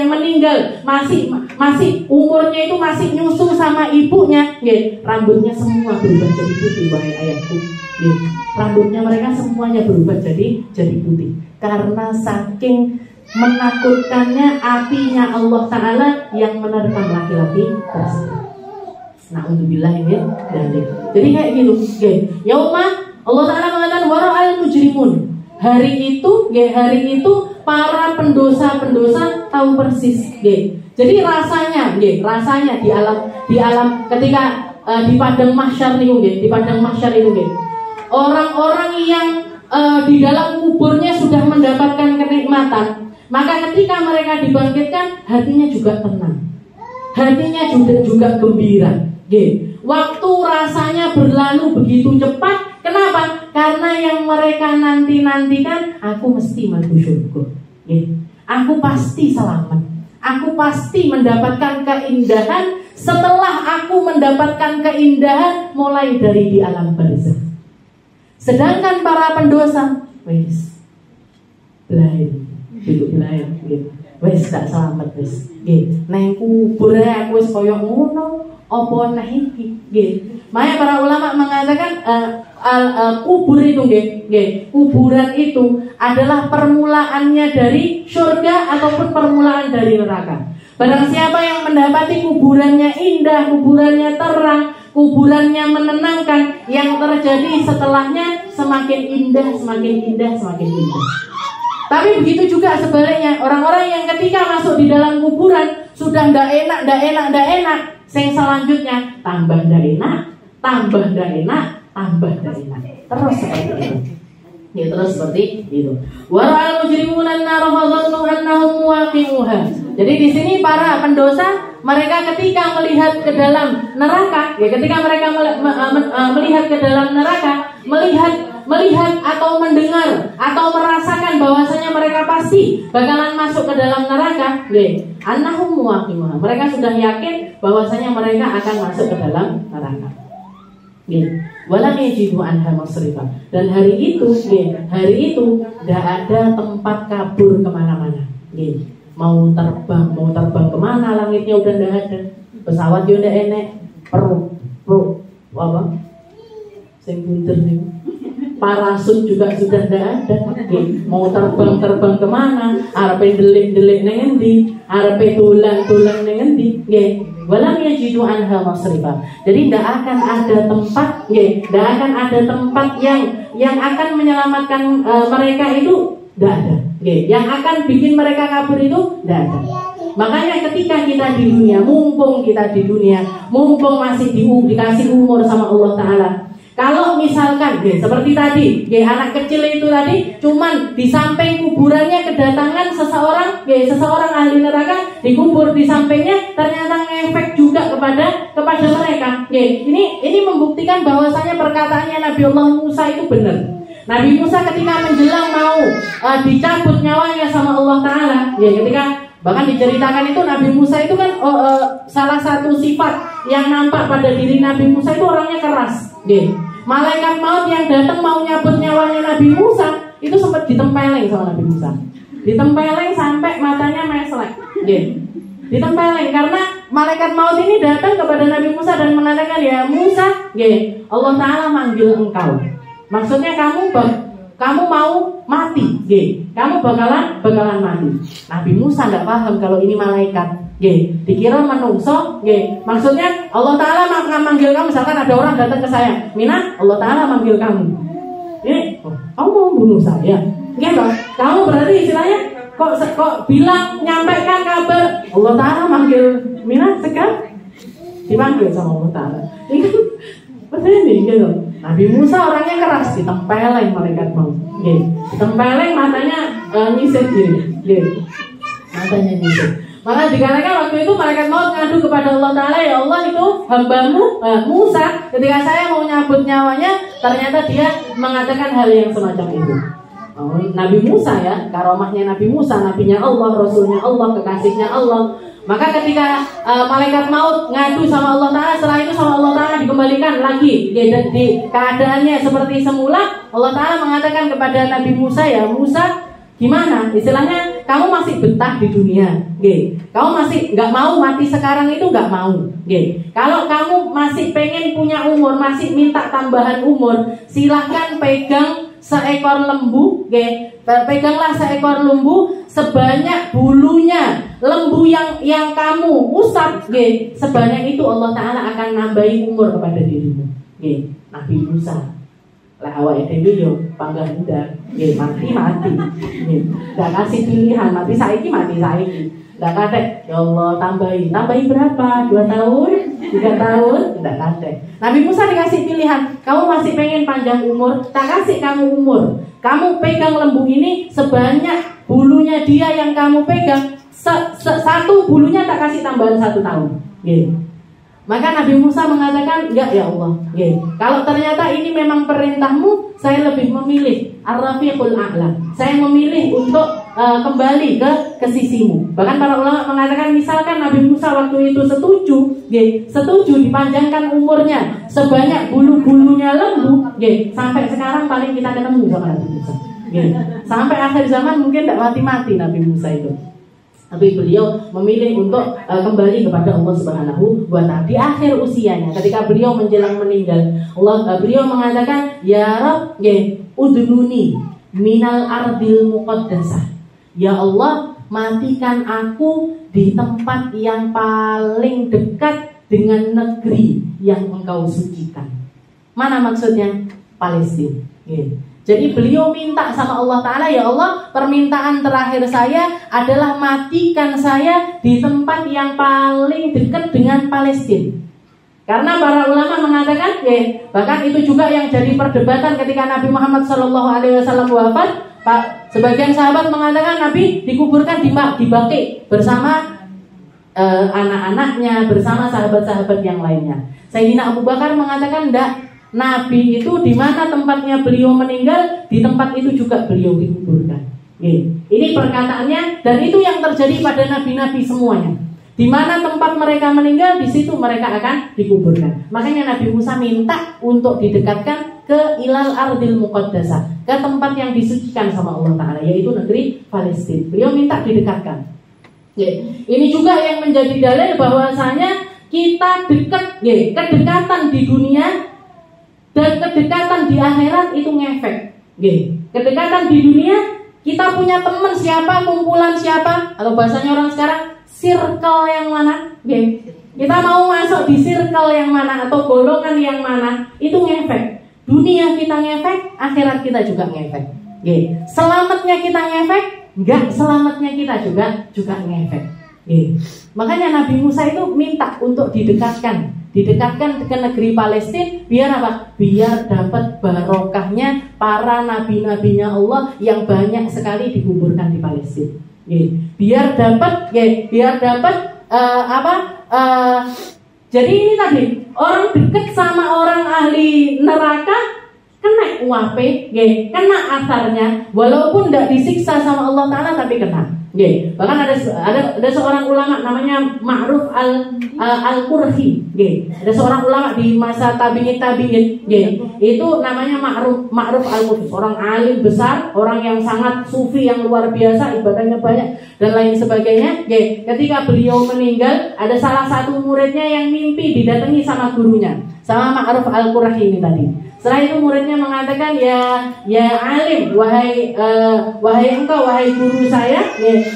meninggal masih umurnya itu masih nyusu sama ibunya, rambutnya semua berubah jadi putih, wahai ayahku. Rambutnya mereka semuanya berubah jadi putih karena saking menakutkannya apinya Allah Ta'ala yang menerkam laki-laki tersebut. Na'udzubillah min dzalik. Jadi kayak gitu. Yauma Allah Ta'ala mengatakan wara'al mujrimun. Hari itu para pendosa tahu persis. Jadi rasanya di alam ketika di padang mahsyar itu, orang-orang yang di dalam kuburnya sudah mendapatkan kenikmatan, maka ketika mereka dibangkitkan, hatinya juga tenang, hatinya juga gembira. Waktu rasanya berlalu begitu cepat. Kenapa? Karena yang mereka nantikan, aku mesti masuk surga. Aku pasti selamat. Aku pasti mendapatkan keindahan setelah aku mendapatkan keindahan mulai dari di alam barzakh. Sedangkan para pendosa, wes tak selamat wes. Nang kubur aku wis koyo ngono, apa nah iki? Makanya para ulama mengatakan kuburan itu adalah permulaannya dari surga ataupun permulaan dari neraka. Barang siapa yang mendapati kuburannya indah, kuburannya terang, kuburannya menenangkan, yang terjadi setelahnya semakin indah. Tapi begitu juga sebaliknya, orang-orang yang ketika masuk di dalam kuburan sudah ndak enak, yang selanjutnya tambah ndak enak, terus seperti itu. Terus seperti itu. Wara'al mujrimuna an-nar wa dhannu annahum muwaqi'uha. Jadi di sini para pendosa, mereka ketika melihat ke dalam neraka, ketika mereka melihat ke dalam neraka, melihat atau mendengar atau merasakan bahwasanya mereka pasti bakalan masuk ke dalam neraka, annahum muwaqi'uha. Mereka sudah yakin bahwasanya mereka akan masuk ke dalam neraka. Walam yajidu anha masrifa. Dan hari itu tidak ada tempat kabur kemana-mana. Mau terbang kemana, langitnya udah tidak ada, pesawat juga udah enek, sing bunter nih, parasut juga sudah tidak ada. Mau terbang kemana, arepe delik neng endi, arepe tulang neng endi. Walam yajidu anha masrifa. Jadi tidak akan ada tempat yang akan menyelamatkan mereka itu, tidak ada. Yang akan bikin mereka kabur itu tidak ada. Makanya ketika kita di dunia, mumpung masih dikasih umur sama Allah Ta'ala, kalau misalkan seperti tadi, anak kecil itu tadi, cuman di samping kuburannya kedatangan seseorang ahli neraka, dikubur di sampingnya, ternyata ngefek juga kepada mereka. Ini membuktikan bahwasanya perkataannya Nabi Allah Musa itu benar. Nabi Musa ketika menjelang mau dicabut nyawanya sama Allah Ta'ala, ketika bahkan diceritakan itu Nabi Musa itu kan salah satu sifat yang nampak pada diri Nabi Musa itu orangnya keras. Malaikat maut yang datang mau nyabut nyawanya Nabi Musa itu sempat ditempeleng sama Nabi Musa. Ditempeleng sampai matanya meslek. Ditempeleng karena malaikat maut ini datang kepada Nabi Musa dan mengatakan, ya Musa, Allah Ta'ala manggil engkau. Maksudnya kamu mau mati, kamu bakalan mati. Nabi Musa tidak paham kalau ini malaikat, dikira manungso, maksudnya Allah Ta'ala manggil kamu. Misalkan ada orang datang ke saya, Mina, Allah Ta'ala manggil kamu. Kamu mau bunuh saya, kamu berarti istilahnya kok bilang nyampaikan kabar. Allah Ta'ala manggil Mina sekarang, dipanggil sama Allah Ta'ala. Ini Nabi Musa orangnya keras, ditempeleng malaikat maut. Ditempeleng matanya nyisir gini. Matanya nyisir. Maka dikarenakan waktu itu malaikat maut ngadu kepada Allah Ta'ala, ya Allah, itu hambamu Musa, ketika saya mau nyabut nyawanya, ternyata dia mengatakan hal yang semacam itu. Nabi Musa, karomahnya Nabi Musa, nabinya Allah, rasulnya Allah, kekasihnya Allah, Maka ketika malaikat maut ngadu sama Allah Ta'ala, setelah itu sama Allah Ta'ala dikembalikan lagi di keadaannya seperti semula. Allah Ta'ala mengatakan kepada Nabi Musa, ya Musa, gimana? Istilahnya kamu masih betah di dunia, kamu masih nggak mau mati sekarang itu nggak mau. Kalau kamu masih pengen punya umur, masih minta tambahan umur, silahkan pegang seekor lembu, peganglah seekor lembu sebanyak bulunya lembu yang kamu usap, sebanyak itu Allah Ta'ala akan nambahi umur kepada dirimu. Nabi Musa lah awake dhewe yo pangga hendak, mati. Enggak kasih pilihan, mati saiki. Enggak kadek, ya Allah tambahi berapa? 2 tahun, 3 tahun, enggak kadek. Nabi Musa dikasih pilihan, kamu masih pengen panjang umur, tak kasih kamu umur. Kamu pegang lembu ini sebanyak bulunya dia yang kamu pegang, satu bulunya tak kasih tambahan 1 tahun. Maka Nabi Musa mengatakan, enggak ya Allah, kalau ternyata ini memang perintahmu, saya lebih memilih Ar-Rafiqul A'la. Saya memilih untuk kembali ke sisimu. Bahkan para ulama mengatakan, misalkan Nabi Musa waktu itu setuju dipanjangkan umurnya sebanyak bulu-bulunya lembu, sampai sekarang paling kita ketemu sama Nabi Musa. Sampai akhir zaman mungkin tidak mati-mati Nabi Musa itu. Tapi beliau memilih untuk kembali kepada Allah Subhanahu wa Ta'ala di akhir usianya. Ketika beliau menjelang meninggal, beliau mengatakan, ya Rabb, udnuni minal ardil muqaddasah. Ya Allah, matikan aku di tempat yang paling dekat dengan negeri yang Engkau sucikan. Mana maksudnya? Palestina. Jadi beliau minta sama Allah Ta'ala, ya Allah, permintaan terakhir saya adalah matikan saya di tempat yang paling dekat dengan Palestina. Karena para ulama mengatakan, bahkan itu juga yang jadi perdebatan ketika Nabi Muhammad SAW wafat. Sebagian sahabat mengatakan Nabi dikuburkan di Baqi bersama anak-anaknya, bersama sahabat-sahabat yang lainnya. Sayyidina Abu Bakar mengatakan, enggak, Nabi itu di mana tempatnya beliau meninggal, di tempat itu juga beliau dikuburkan. Ini perkataannya, dan itu yang terjadi pada nabi-nabi semuanya. Di mana tempat mereka meninggal, di situ mereka akan dikuburkan. Makanya Nabi Musa minta untuk didekatkan ke ilal ardil muqaddasah, ke tempat yang disucikan sama Allah Ta'ala, yaitu negeri Palestina. Beliau minta didekatkan. Ini juga yang menjadi dalil bahwasanya kita dekat, kedekatan di dunia dan kedekatan di akhirat itu ngefek. Kedekatan di dunia, kita punya teman siapa, kumpulan siapa, atau bahasanya orang sekarang, circle yang mana. Kita mau masuk di circle yang mana atau golongan yang mana, itu ngefek. Dunia kita ngefek, akhirat kita juga ngefek. Selamatnya kita ngefek, enggak selamatnya kita juga ngefek. Makanya Nabi Musa itu minta untuk didekatkan ke negeri Palestina. Biar apa? Biar dapat barokahnya para nabi-nabinya Allah yang banyak sekali dikuburkan di Palestina. Biar dapat jadi ini tadi, orang dekat sama orang ahli neraka kena UAP, kena asarnya, walaupun tidak disiksa sama Allah Ta'ala tapi kena. Bahkan ada seorang ulama namanya Ma'ruf al-Qurhi. Ada seorang ulama di masa tabi'in, itu namanya Ma'ruf al-Qurhi, orang alim besar, orang yang sangat sufi, yang luar biasa, ibadahnya banyak dan lain sebagainya. Ketika beliau meninggal, ada salah satu muridnya yang mimpi didatangi sama gurunya, sama Ma'ruf al-Qurhi ini tadi. Setelah itu muridnya mengatakan, ya alim, wahai engkau, wahai guru saya,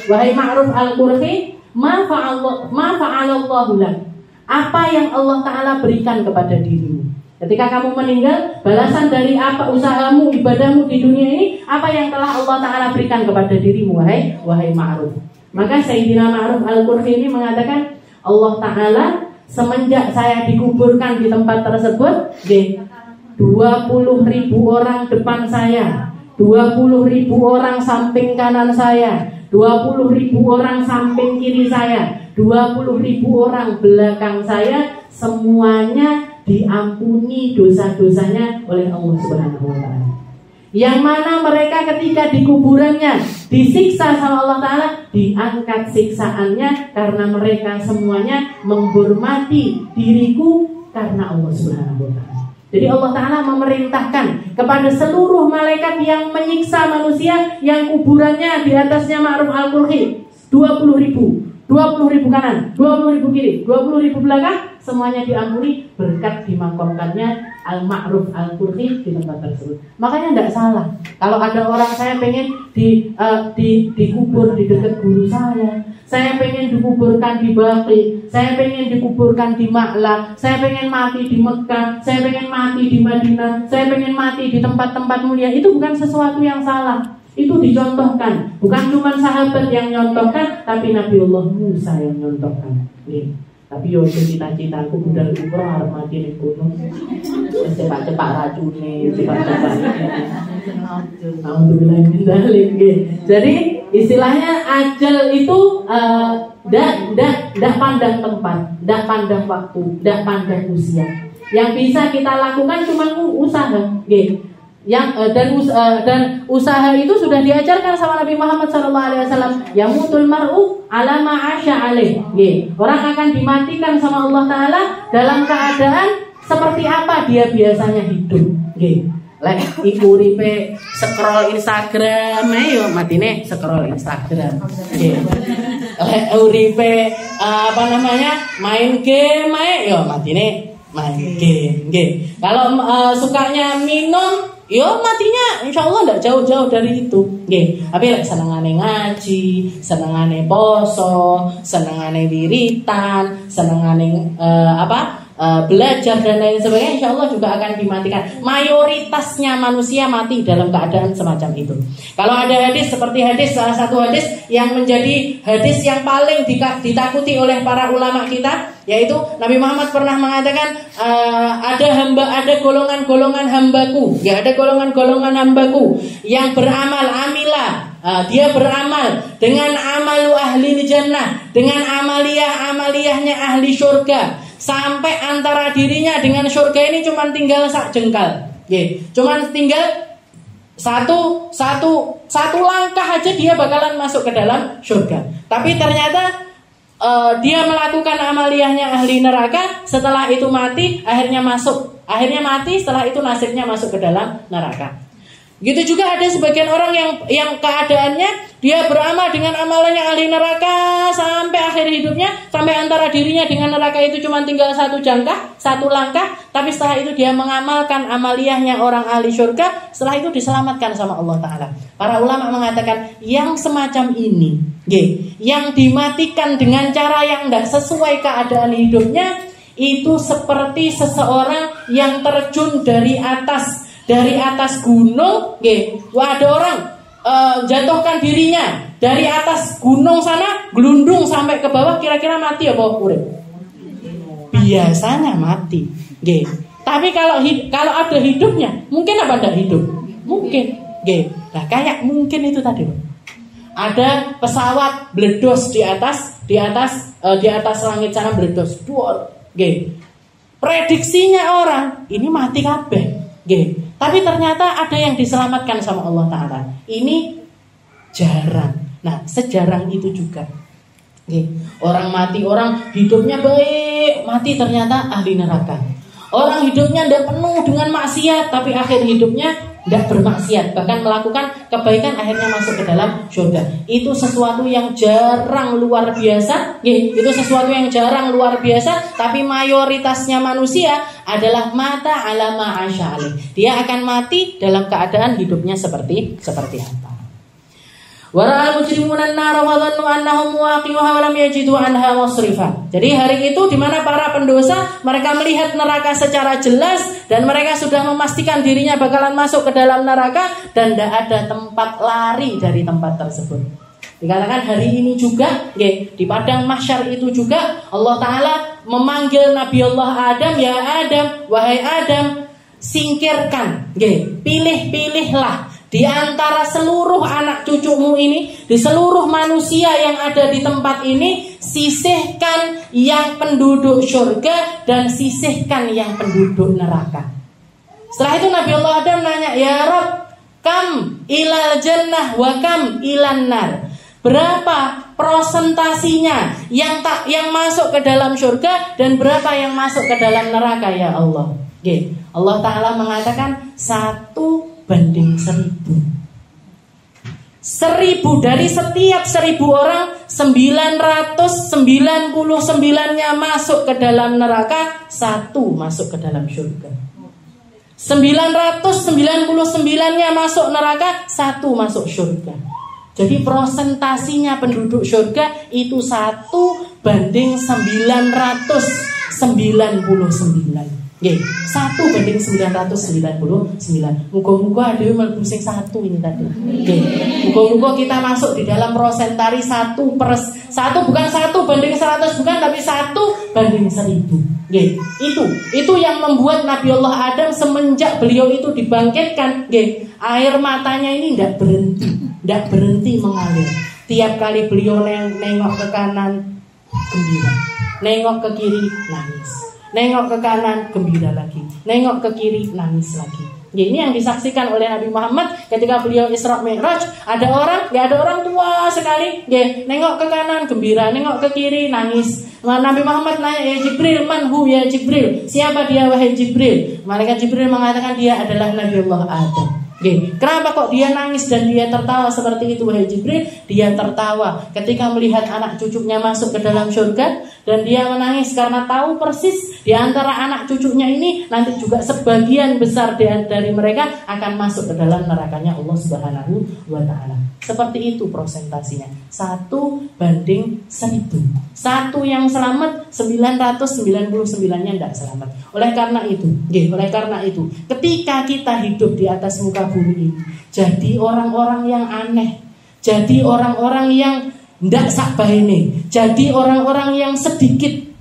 wahai Ma'ruf al-Qurhi, ma fa'alallahu lak. Apa yang Allah Ta'ala berikan kepada dirimu ketika kamu meninggal? Balasan dari apa usahamu, ibadahmu di dunia ini, apa yang telah Allah Ta'ala berikan kepada dirimu, wahai Ma'ruf. Maka Sayyidina Ma'ruf al-Qurhi ini mengatakan, Allah Ta'ala semenjak saya dikuburkan di tempat tersebut, 20.000 orang depan saya, 20.000 orang samping kanan saya, 20.000 orang samping kiri saya, 20.000 orang belakang saya, semuanya diampuni dosa-dosanya oleh Allah Subhanahu wa Ta'ala. yang mana mereka ketika di kuburannya disiksa sama Allah Ta'ala, diangkat siksaannya karena mereka semuanya menghormati diriku karena Allah Subhanahu wa Ta'ala. Jadi Allah Ta'ala memerintahkan kepada seluruh malaikat yang menyiksa manusia yang kuburannya di atasnya ma'ruf al-qurhi 20.000 kanan, 20.000 kiri, 20.000 belakang, semuanya diampuni berkat dimakamkannya al-ma'ruf al-qurhi di tempat tersebut. Makanya tidak salah kalau ada orang, saya pengen dikubur di dekat guru saya pengen dikuburkan di Baqi, saya pengen dikuburkan di Ma'la, saya pengen mati di Mekah, saya pengen mati di Madinah, saya pengen mati di tempat-tempat mulia. Itu bukan sesuatu yang salah. Itu dicontohkan. Bukan cuma sahabat yang nyontohkan, tapi Nabiullah Musa yang nyontohkan. Nih. Tapi yo cita-cita aku budal umroh arep mati ning gunung. Cepat-cepat racune, cepat-cepat. Alhamdulillah nggih. Jadi istilahnya ajal itu ndak pandang tempat, ndak pandang waktu, ndak pandang usia. Yang bisa kita lakukan cuma usaha, nggih. Dan usaha itu sudah diajarkan sama Nabi Muhammad SAW. Yamutul mar'u ala ma'asya alaih. Orang akan dimatikan sama Allah Ta'ala dalam keadaan seperti apa dia biasanya hidup. Lek iku uripe scroll Instagram, ayo matine scroll Instagram. Lek uripe main game, ayo matine main game. Kalau sukanya minum, yo matinya insya Allah tidak jauh-jauh dari itu. Tapi like, senengane ngaji, senengane poso, senengane wiritan, senengane belajar dan lain sebagainya, insya Allah juga akan dimatikan. Mayoritasnya manusia mati dalam keadaan semacam itu. Kalau ada hadis seperti salah satu hadis yang menjadi hadis yang paling ditakuti oleh para ulama kita, yaitu Nabi Muhammad pernah mengatakan ada golongan-golongan hambaku, ada golongan-golongan hambaku yang beramal amilah. Dia beramal dengan amalu ahli jannah, dengan amaliyahnya ahli surga, sampai antara dirinya dengan surga ini cuma tinggal sak jengkal. Cuma tinggal satu langkah aja dia bakalan masuk ke dalam surga. Tapi ternyata dia melakukan amaliyahnya ahli neraka, setelah itu mati, akhirnya mati, setelah itu nasibnya masuk ke dalam neraka. Gitu juga ada sebagian orang yang keadaannya dia beramal dengan amalannya ahli neraka sampai akhir hidupnya, sampai antara dirinya dengan neraka itu cuma tinggal satu langkah, tapi setelah itu dia mengamalkan amaliyahnya orang ahli surga, setelah itu diselamatkan sama Allah Ta'ala. Para ulama mengatakan yang semacam ini, yang dimatikan dengan cara yang tidak sesuai keadaan hidupnya, itu seperti seseorang yang terjun dari atas gunung, ada orang jatuhkan dirinya dari atas gunung sana, gelundung sampai ke bawah, kira-kira mati apa urip? Biasanya mati. Tapi kalau ada hidupnya, mungkin apa ada hidup? Mungkin. Nah, kayak mungkin itu tadi. Ada pesawat bledos di atas langit sana bledos. Prediksinya orang ini mati kabeh. Tapi ternyata ada yang diselamatkan sama Allah Ta'ala. Ini jarang. Nah, sejarang itu juga. Orang mati, orang hidupnya baik, mati ternyata ahli neraka. Orang hidupnya tidak penuh dengan maksiat, tapi akhir hidupnya tidak bermaksiat, bahkan melakukan kebaikan, akhirnya masuk ke dalam surga. Itu sesuatu yang jarang luar biasa. Itu sesuatu yang jarang luar biasa. Tapi mayoritasnya manusia adalah mata ala ma'asya alaih. Dia akan mati dalam keadaan hidupnya seperti apa. Wara'al mujrimuna an-nar wa dhannu annahum waqi'uha wa lam yajidu anha masrifa. Jadi hari itu di mana para pendosa mereka melihat neraka secara jelas dan mereka sudah memastikan dirinya bakalan masuk ke dalam neraka dan tidak ada tempat lari dari tempat tersebut. Dikatakan hari ini juga, di padang mahsyar itu juga Allah Ta'ala memanggil Nabi Allah Adam, ya Adam, wahai Adam, singkirkan, pilih-pilihlah di antara seluruh anak cucumu ini, di seluruh manusia yang ada di tempat ini, sisihkan yang penduduk surga dan sisihkan yang penduduk neraka. Setelah itu Nabi Allah Adam nanya, ya Rabb, Kam ilal jannah wa kam ilan nar. Berapa prosentasinya yang masuk ke dalam surga dan berapa yang masuk ke dalam neraka ya Allah? Allah Ta'ala mengatakan 1:1000. 1000 dari setiap 1000 orang 999-nya masuk ke dalam neraka, 1 masuk ke dalam surga. 999-nya masuk neraka, 1 masuk surga. Jadi prosentasinya penduduk surga itu 1:999. 1:999. Muga-muga ada mlebu sing 1 ini tadi. Muga-muga kita masuk di dalam prosentari 1 bukan 1:100 bukan, tapi 1:1000. Itu yang membuat Nabi Allah Adam semenjak beliau itu dibangkitkan, air matanya ini tidak berhenti mengalir. Tiap kali beliau nengok ke kanan gembira, nengok ke kiri nangis, nengok ke kanan gembira lagi, nengok ke kiri nangis lagi. Ini yang disaksikan oleh Nabi Muhammad ketika beliau Isra Mi'raj. Ada orang tua sekali, nengok ke kanan gembira, nengok ke kiri nangis. Nabi Muhammad nanya, ya Jibril, manhu ya Jibril, siapa dia wahai Jibril? Malaikat Jibril mengatakan dia adalah Nabi Allah Adam. Kenapa kok dia nangis dan dia tertawa seperti itu wahai Jibril? Dia tertawa ketika melihat anak cucunya masuk ke dalam surga, dan dia menangis karena tahu persis di antara anak cucunya ini nanti juga sebagian besar dari mereka akan masuk ke dalam nerakanya Allah Subhanahu wa Ta'ala. Seperti itu prosentasinya, 1:1000. 1 yang selamat, 999-nya tidak selamat. Oleh karena itu, ketika kita hidup di atas muka bumi ini, jadi orang-orang yang aneh, jadi orang-orang yang ndak sakbaene, jadi orang-orang yang sedikit,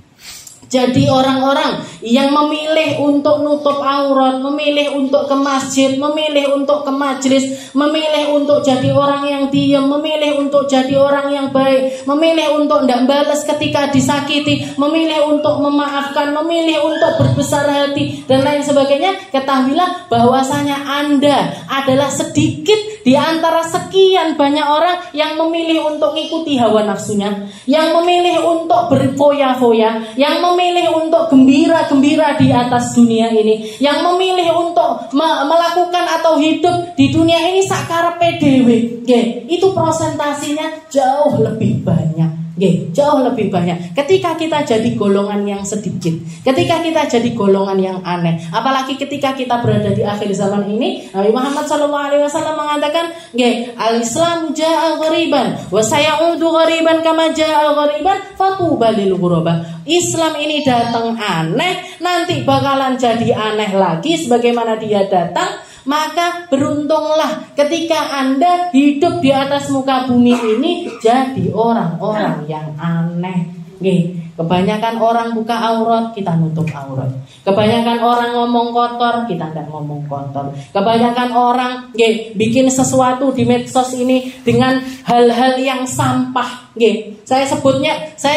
jadi orang-orang yang memilih untuk nutup aurat, memilih untuk ke masjid, memilih untuk ke majlis, memilih untuk jadi orang yang diam, memilih untuk jadi orang yang baik, memilih untuk ndak balas ketika disakiti, memilih untuk memaafkan, memilih untuk berbesar hati dan lain sebagainya. Ketahuilah bahwasanya Anda adalah sedikit di antara sekian banyak orang yang memilih untuk mengikuti hawa nafsunya, yang memilih untuk berfoya-foya, yang memilih untuk gembira-gembira di atas dunia ini, yang memilih untuk melakukan atau hidup di dunia ini sakarepe dhewe. Itu prosentasinya jauh lebih banyak. Jauh lebih banyak. Ketika kita jadi golongan yang sedikit, ketika kita jadi golongan yang aneh, apalagi ketika kita berada di akhir zaman ini, Nabi Muhammad SAW mengatakan, al-Islam ja'a ghariban wa sayaudu ghariban kama ja'a ghariban fatuba lil ghuraba. Islam ini datang aneh, nanti bakalan jadi aneh lagi sebagaimana dia datang. Maka beruntunglah ketika Anda hidup di atas muka bumi ini jadi orang-orang yang aneh. Kebanyakan orang buka aurat, kita nutup aurat. Kebanyakan orang ngomong kotor, kita tidak ngomong kotor. Kebanyakan orang bikin sesuatu di medsos ini dengan hal-hal yang sampah. Saya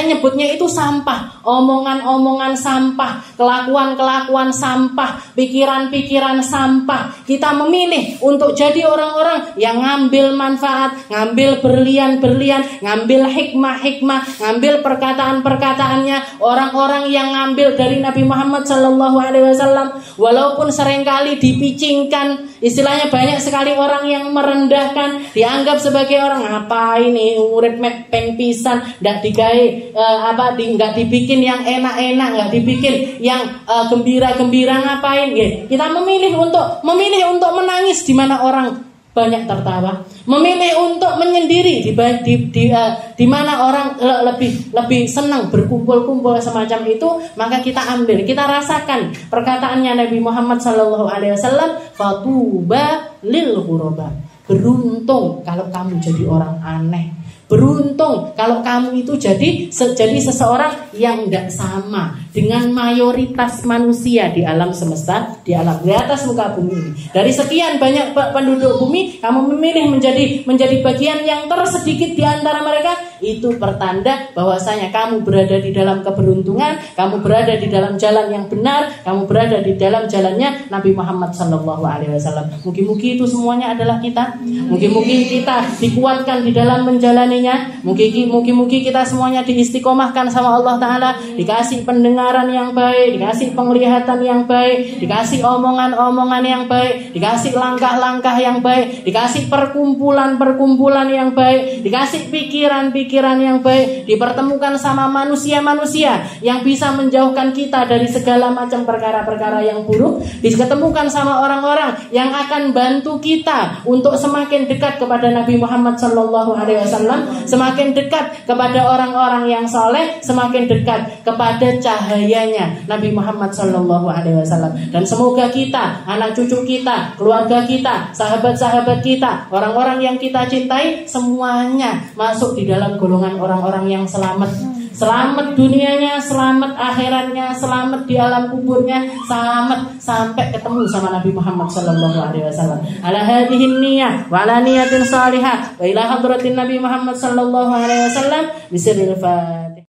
nyebutnya itu sampah. Omongan-omongan sampah, kelakuan-kelakuan sampah, pikiran-pikiran sampah. Kita memilih untuk jadi orang-orang yang ngambil manfaat, ngambil berlian-berlian, ngambil hikmah-hikmah, ngambil perkataan-perkataannya orang-orang yang ngambil dari Nabi Muhammad SAW. Walaupun seringkali dipicingkan, istilahnya banyak sekali orang yang merendahkan, dianggap sebagai orang apa ini urip pisan, nggak digawe nggak dibikin yang enak-enak, nggak dibikin yang gembira-gembira, ngapain? Kita memilih untuk menangis di mana orang banyak tertawa, memilih untuk menyendiri di mana orang lebih senang berkumpul-kumpul semacam itu. Maka kita ambil, kita rasakan perkataannya Nabi Muhammad SAW, fatuba lil ghuraba. Beruntung kalau kamu jadi orang aneh. Beruntung kalau kamu itu jadi seseorang yang tidak sama dengan mayoritas manusia di alam semesta, di atas muka bumi ini. Dari sekian banyak penduduk bumi, kamu memilih menjadi bagian yang tersedikit di antara mereka, itu pertanda bahwasanya kamu berada di dalam keberuntungan, kamu berada di dalam jalan yang benar, kamu berada di dalam jalannya Nabi Muhammad SAW. Mungkin-mungkin itu semuanya adalah kita. Mungkin-mungkin kita dikuatkan di dalam menjalaninya. Mungkin-mungkin kita semuanya diistiqomahkan sama Allah Ta'ala, dikasih pendengaran yang baik, dikasih penglihatan yang baik, dikasih omongan-omongan yang baik, dikasih langkah-langkah yang baik, dikasih perkumpulan-perkumpulan yang baik, dikasih pikiran-pikiran yang baik, dipertemukan sama manusia-manusia yang bisa menjauhkan kita dari segala macam perkara-perkara yang buruk, diketemukan sama orang-orang yang akan bantu kita untuk semakin dekat kepada Nabi Muhammad SAW, semakin dekat kepada orang-orang yang soleh, semakin dekat kepada cahayanya Nabi Muhammad SAW. Dan semoga kita, anak cucu kita, keluarga kita, sahabat-sahabat kita, orang-orang yang kita cintai, semuanya masuk di dalam golongan orang-orang yang selamat. Selamat dunianya, selamat akhiratnya, selamat di alam kuburnya, selamat sampai ketemu sama Nabi Muhammad SAW. Ala hadhihi niyyah wa ala niyatin salihah wa ila hadratin Nabi Muhammad SAW bisirril Fatiha.